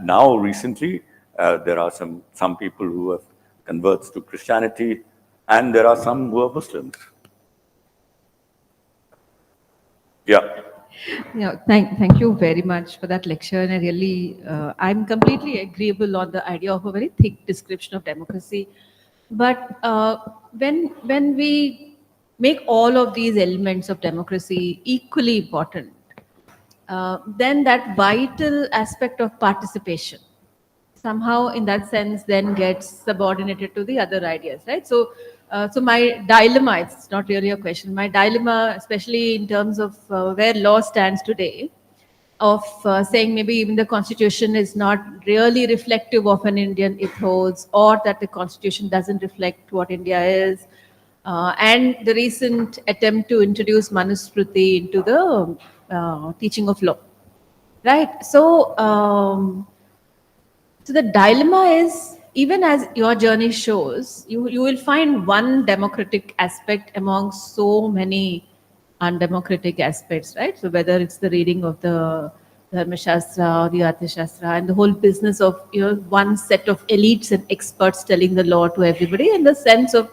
Speaker 2: now recently, there are some people who have converts to Christianity, and there are some who are Muslims. Yeah.
Speaker 6: Thank you very much for that lecture. And I really, I'm completely agreeable on the idea of a very thick description of democracy. But when we make all of these elements of democracy equally important, then that vital aspect of participation somehow in that sense then gets subordinated to the other ideas, right? So my dilemma, it's not really a question, my dilemma, especially in terms of where law stands today, of saying maybe even the constitution is not really reflective of an Indian ethos, or that the constitution doesn't reflect what India is, and the recent attempt to introduce Manusmriti into the teaching of law, right? So the dilemma is, even as your journey shows, you will find one democratic aspect among so many undemocratic aspects, right? So whether it's the reading of the Dharma Shastra or the Artha Shastra, and the whole business of one set of elites and experts telling the law to everybody, and the sense of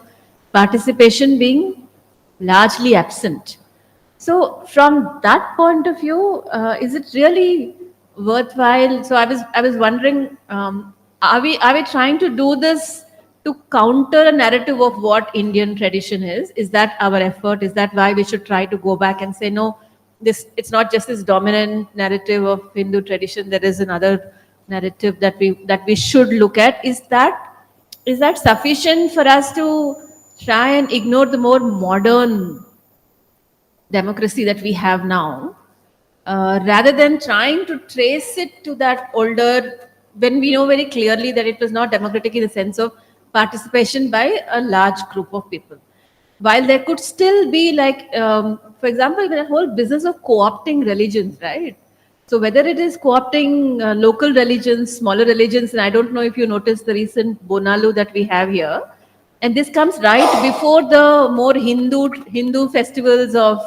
Speaker 6: participation being largely absent. So from that point of view, is it really worthwhile? So I was wondering, are we trying to do this to counter a narrative of what Indian tradition is? Is that our effort? Is that why we should try to go back and say no? This, it's not just this dominant narrative of Hindu tradition. There is another narrative that we should look at. Is that sufficient for us to try and ignore the more modern democracy that we have now, rather than trying to trace it to that older, when we know very clearly that it was not democratic in the sense of participation by a large group of people? While there could still be, like, for example, the whole business of co-opting religions, right? So whether it is co-opting local religions, smaller religions, and I don't know if you noticed the recent Bonalu that we have here, and this comes right before the more Hindu festivals of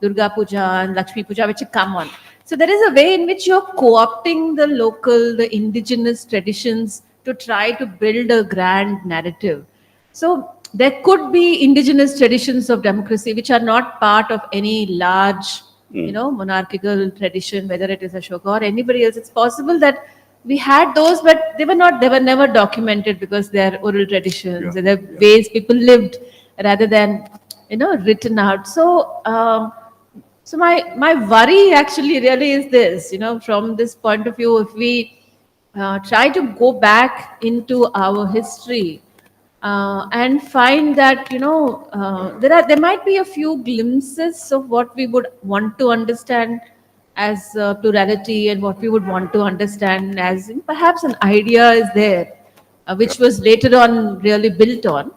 Speaker 6: Durga Puja and Lakshmi Puja, which come on. So there is a way in which you're co-opting the local, the indigenous traditions to try to build a grand narrative. So there could be indigenous traditions of democracy which are not part of any large, monarchical tradition, whether it is Ashoka or anybody else. It's possible that we had those, but they were never documented because they're oral traditions and they're ways people lived rather than, written out. So my worry actually really is this, from this point of view, if we try to go back into our history and find that there might be a few glimpses of what we would want to understand as plurality, and what we would want to understand as perhaps an idea is there, which was later on really built on.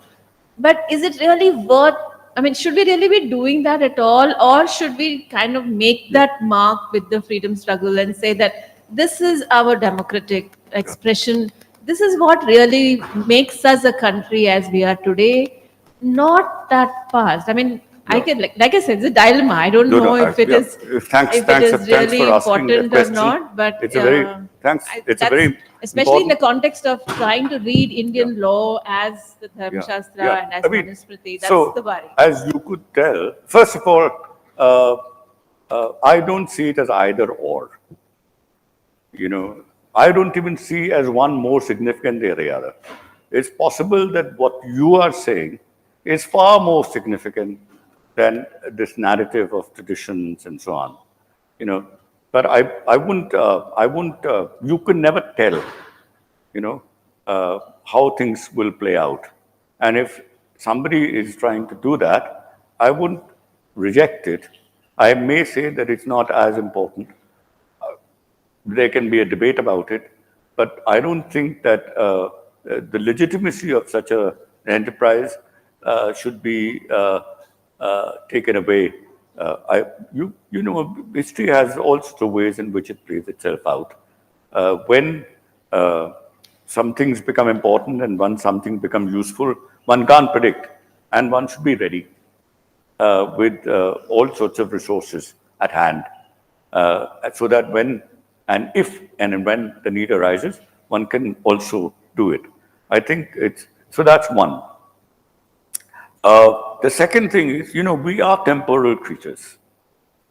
Speaker 6: But is it really worth, I mean, should we really be doing that at all? Or should we kind of make that mark with the freedom struggle and say that this is our democratic expression? This is what really makes us a country as we are today, not that past. I mean, I can, like I said, it's a dilemma. I don't know if it is,
Speaker 2: Thanks,
Speaker 6: if it
Speaker 2: thanks,
Speaker 6: is
Speaker 2: thanks
Speaker 6: really
Speaker 2: for asking that
Speaker 6: important or
Speaker 2: question.
Speaker 6: not. But
Speaker 2: It's a very thanks. It's a
Speaker 6: that's,
Speaker 2: very
Speaker 6: especially in the
Speaker 2: important.
Speaker 6: context of trying to read Indian law as the Dharma Shastra and as
Speaker 2: I mean,
Speaker 6: Manusmriti. That's
Speaker 2: so
Speaker 6: the worry.
Speaker 2: as you could tell, first of all, I don't see it as either or. I don't even see as one more significant than the other. It's possible that what you are saying is far more significant than this narrative of traditions and so on. But I wouldn't. You could never tell, how things will play out. And if somebody is trying to do that, I wouldn't reject it. I may say that it's not as important. There can be a debate about it, but I don't think that the legitimacy of such an enterprise should be taken away. History has all sorts of ways in which it plays itself out. When some things become important and when something becomes useful, one can't predict, and one should be ready with all sorts of resources at hand, so that when and if and when the need arises, one can also do it. I think it's so. That's one. The second thing is, we are temporal creatures.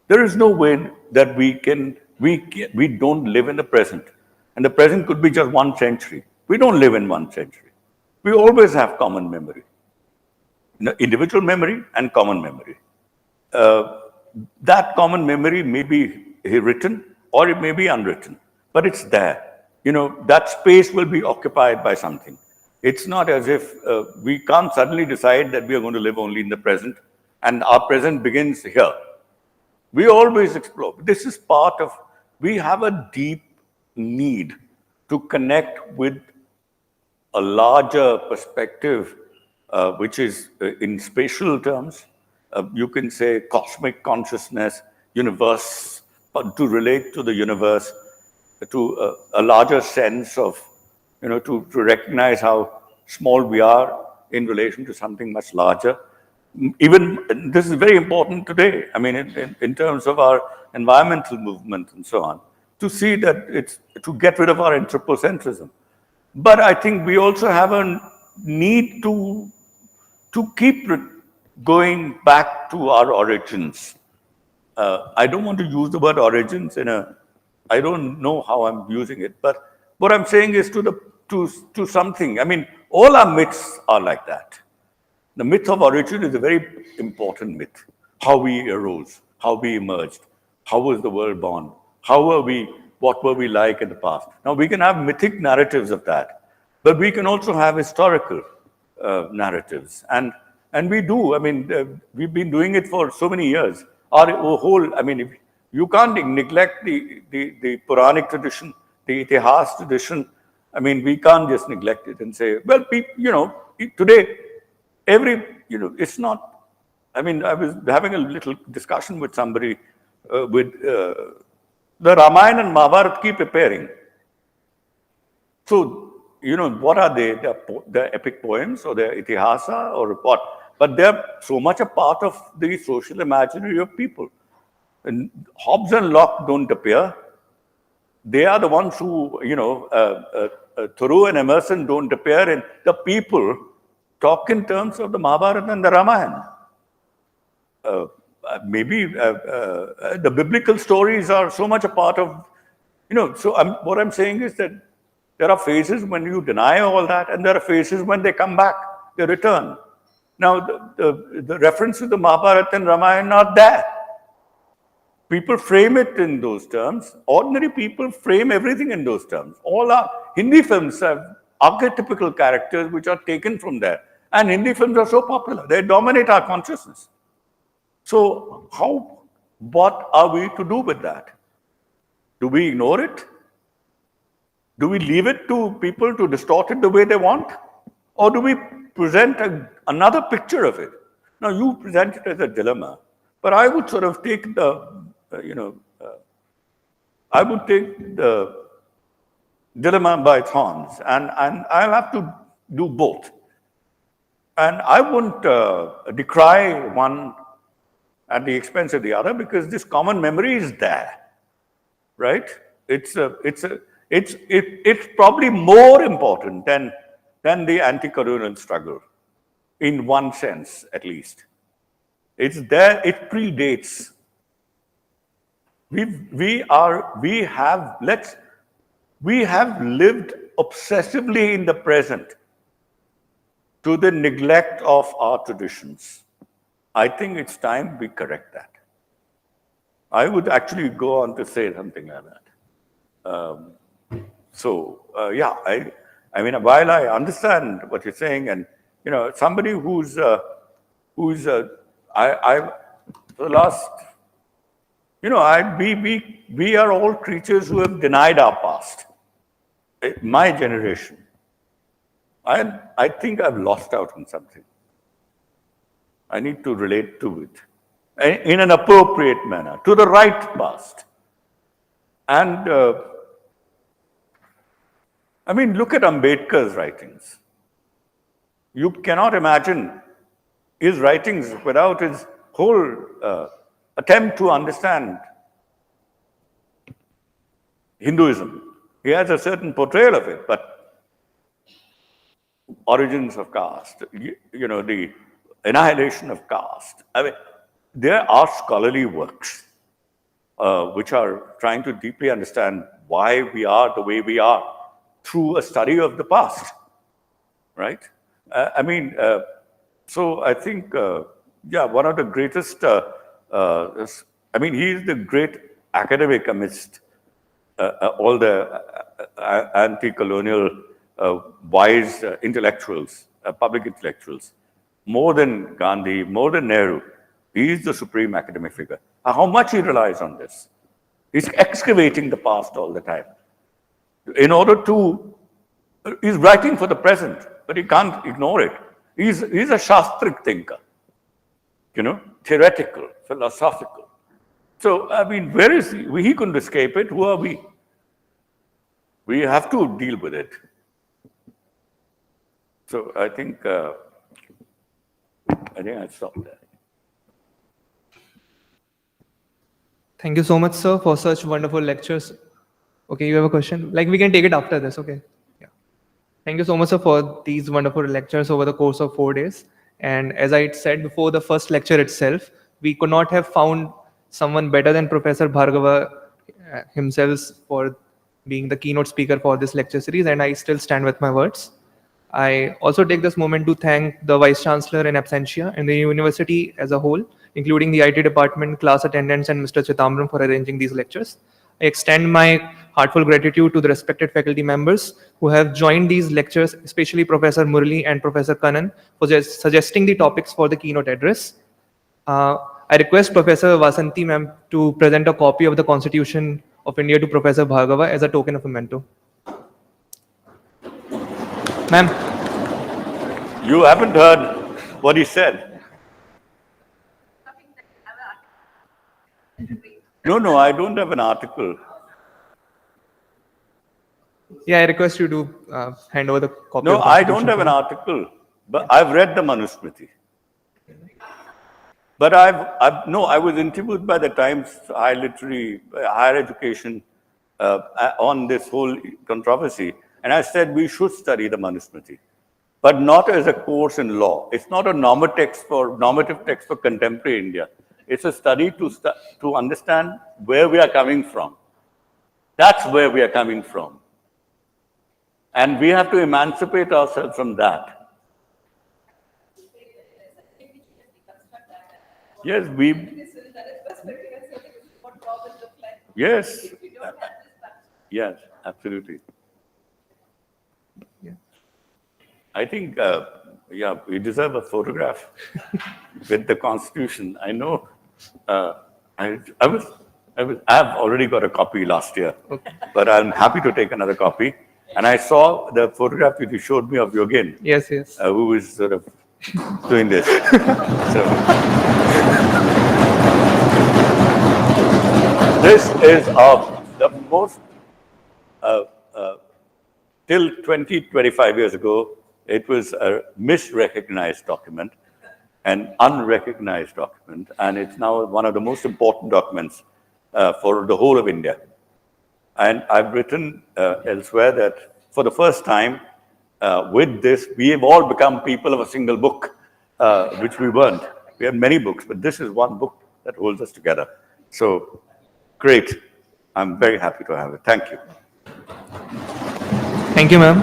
Speaker 2: There is no way that we don't live in the present. And the present could be just 1 century. We don't live in 1 century. We always have common memory. Individual memory and common memory. That common memory may be written or it may be unwritten, but it's there. That space will be occupied by something. It's not as if we can't suddenly decide that we are going to live only in the present and our present begins here. We always explore. This is part of, we have a deep need to connect with a larger perspective, which is in spatial terms, you can say cosmic consciousness, universe, but to relate to the universe, to a larger sense of, to recognize how small we are in relation to something much larger. Even this is very important today. I mean, in terms of our environmental movement and so on, to see that it's to get rid of our anthropocentrism. But I think we also have a need to keep going back to our origins. I don't want to use the word origins I don't know how I'm using it, but what I'm saying is to something. I mean, all our myths are like that. The myth of origin is a very important myth. How we arose, how we emerged, how was the world born, what were we like in the past. Now, we can have mythic narratives of that, but we can also have historical narratives. And we do. I mean, we've been doing it for so many years. Our whole, I mean, you can't neglect the Puranic tradition, the Itihas tradition. I mean, we can't just neglect it and say, well, today, it's not, I mean, I was having a little discussion with somebody with the Ramayana and Mahabharata keep appearing. So, what are they? They're epic poems or they're itihasa or what? But they're so much a part of the social imaginary of people. And Hobbes and Locke don't appear. They are the ones who, Thoreau and Emerson don't appear, and the people talk in terms of the Mahabharata and the Ramayana. Maybe the biblical stories are so much a part of, so what I'm saying is that there are phases when you deny all that, and there are phases when they come back, they return. Now, the reference to the Mahabharata and Ramayana are there. People frame it in those terms. Ordinary people frame everything in those terms. All our Hindi films have archetypical characters which are taken from there. And Hindi films are so popular. They dominate our consciousness. So what are we to do with that? Do we ignore it? Do we leave it to people to distort it the way they want? Or do we present another picture of it? Now, you present it as a dilemma, but I would sort of take I would take the dilemma by its horns, and I'll have to do both. And I wouldn't decry one at the expense of the other, because this common memory is there, right? It's probably more important than the anti-colonial struggle, in one sense at least. It's there. It predates. We have lived obsessively in the present to the neglect of our traditions. I think it's time we correct that. I would actually go on to say something like that. I mean, while I understand what you're saying, and somebody for the last, we are all creatures who have denied our past. My generation, I think I've lost out on something. I need to relate to it in an appropriate manner, to the right past. And I mean, look at Ambedkar's writings. You cannot imagine his writings without his whole attempt to understand Hinduism. He has a certain portrayal of it, but origins of caste, the annihilation of caste. I mean, there are scholarly works. which are trying to deeply understand why we are the way we are through a study of the past, right? So I think, one of the greatest, he is the great academic amidst all the anti-colonial wise intellectuals, public intellectuals. More than Gandhi, more than Nehru, he is the supreme academic figure. How much he relies on this. He's excavating the past all the time. In order to, he's writing for the present, but he can't ignore it. He's a Shastric thinker, theoretical, philosophical. So, where is he? He couldn't escape it. Who are we? We have to deal with it. So, I think I stopped there.
Speaker 7: Thank you so much, sir, for such wonderful lectures. Okay, you have a question? Like, we can take it after this, okay? Yeah. Thank you so much, sir, for these wonderful lectures over the course of 4 days. And as I said before the first lecture itself, we could not have found someone better than Professor Bhargava himself for being the keynote speaker for this lecture series, and I still stand with my words. I also take this moment to thank the Vice Chancellor in absentia and the university as a whole, including the IT department, class attendants, and Mr. Chitambram for arranging these lectures. I extend my heartfelt gratitude to the respected faculty members who have joined these lectures, especially Professor Murali and Professor Kannan, for just suggesting the topics for the keynote address. I request Professor Vasanti ma'am to present a copy of the Constitution of India to Professor Bhargava as a token of memento. Ma'am.
Speaker 2: You haven't heard what he said. No, I don't have an article.
Speaker 7: Yeah, I request you to hand over the copy.
Speaker 2: No,
Speaker 7: of the
Speaker 2: I don't have an article, but I've read the Manusmriti. But I was interviewed by the Times Higher Education on this whole controversy, and I said we should study the Manusmriti, but not as a course in law. It's not a normative text for contemporary India. It's a study to understand where we are coming from. That's where we are coming from. And we have to emancipate ourselves from that. Yes, yes, absolutely.
Speaker 7: Yeah.
Speaker 2: I think, we deserve a photograph with the Constitution. I know. I've already got a copy last year,
Speaker 7: Okay.
Speaker 2: but I'm happy to take another copy. And I saw the photograph that you showed me of Yogin,
Speaker 7: Yes.
Speaker 2: who is sort of doing this. So, this is the most, till 25 years ago, it was a misrecognized document, an unrecognized document, and it's now one of the most important documents for the whole of India. And I've written elsewhere that for the first time, with this, we have all become people of a single book, which we weren't. We have many books, but this is one book that holds us together. So, great. I'm very happy to have it. Thank you.
Speaker 7: Thank you, ma'am.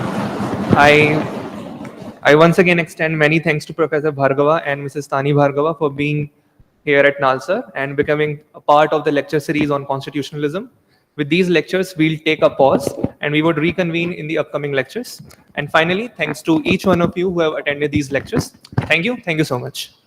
Speaker 7: I once again extend many thanks to Professor Bhargava and Mrs. Tani Bhargava for being here at NALSAR and becoming a part of the lecture series on constitutionalism. With these lectures, we'll take a pause and we would reconvene in the upcoming lectures. And finally, thanks to each one of you who have attended these lectures. Thank you so much.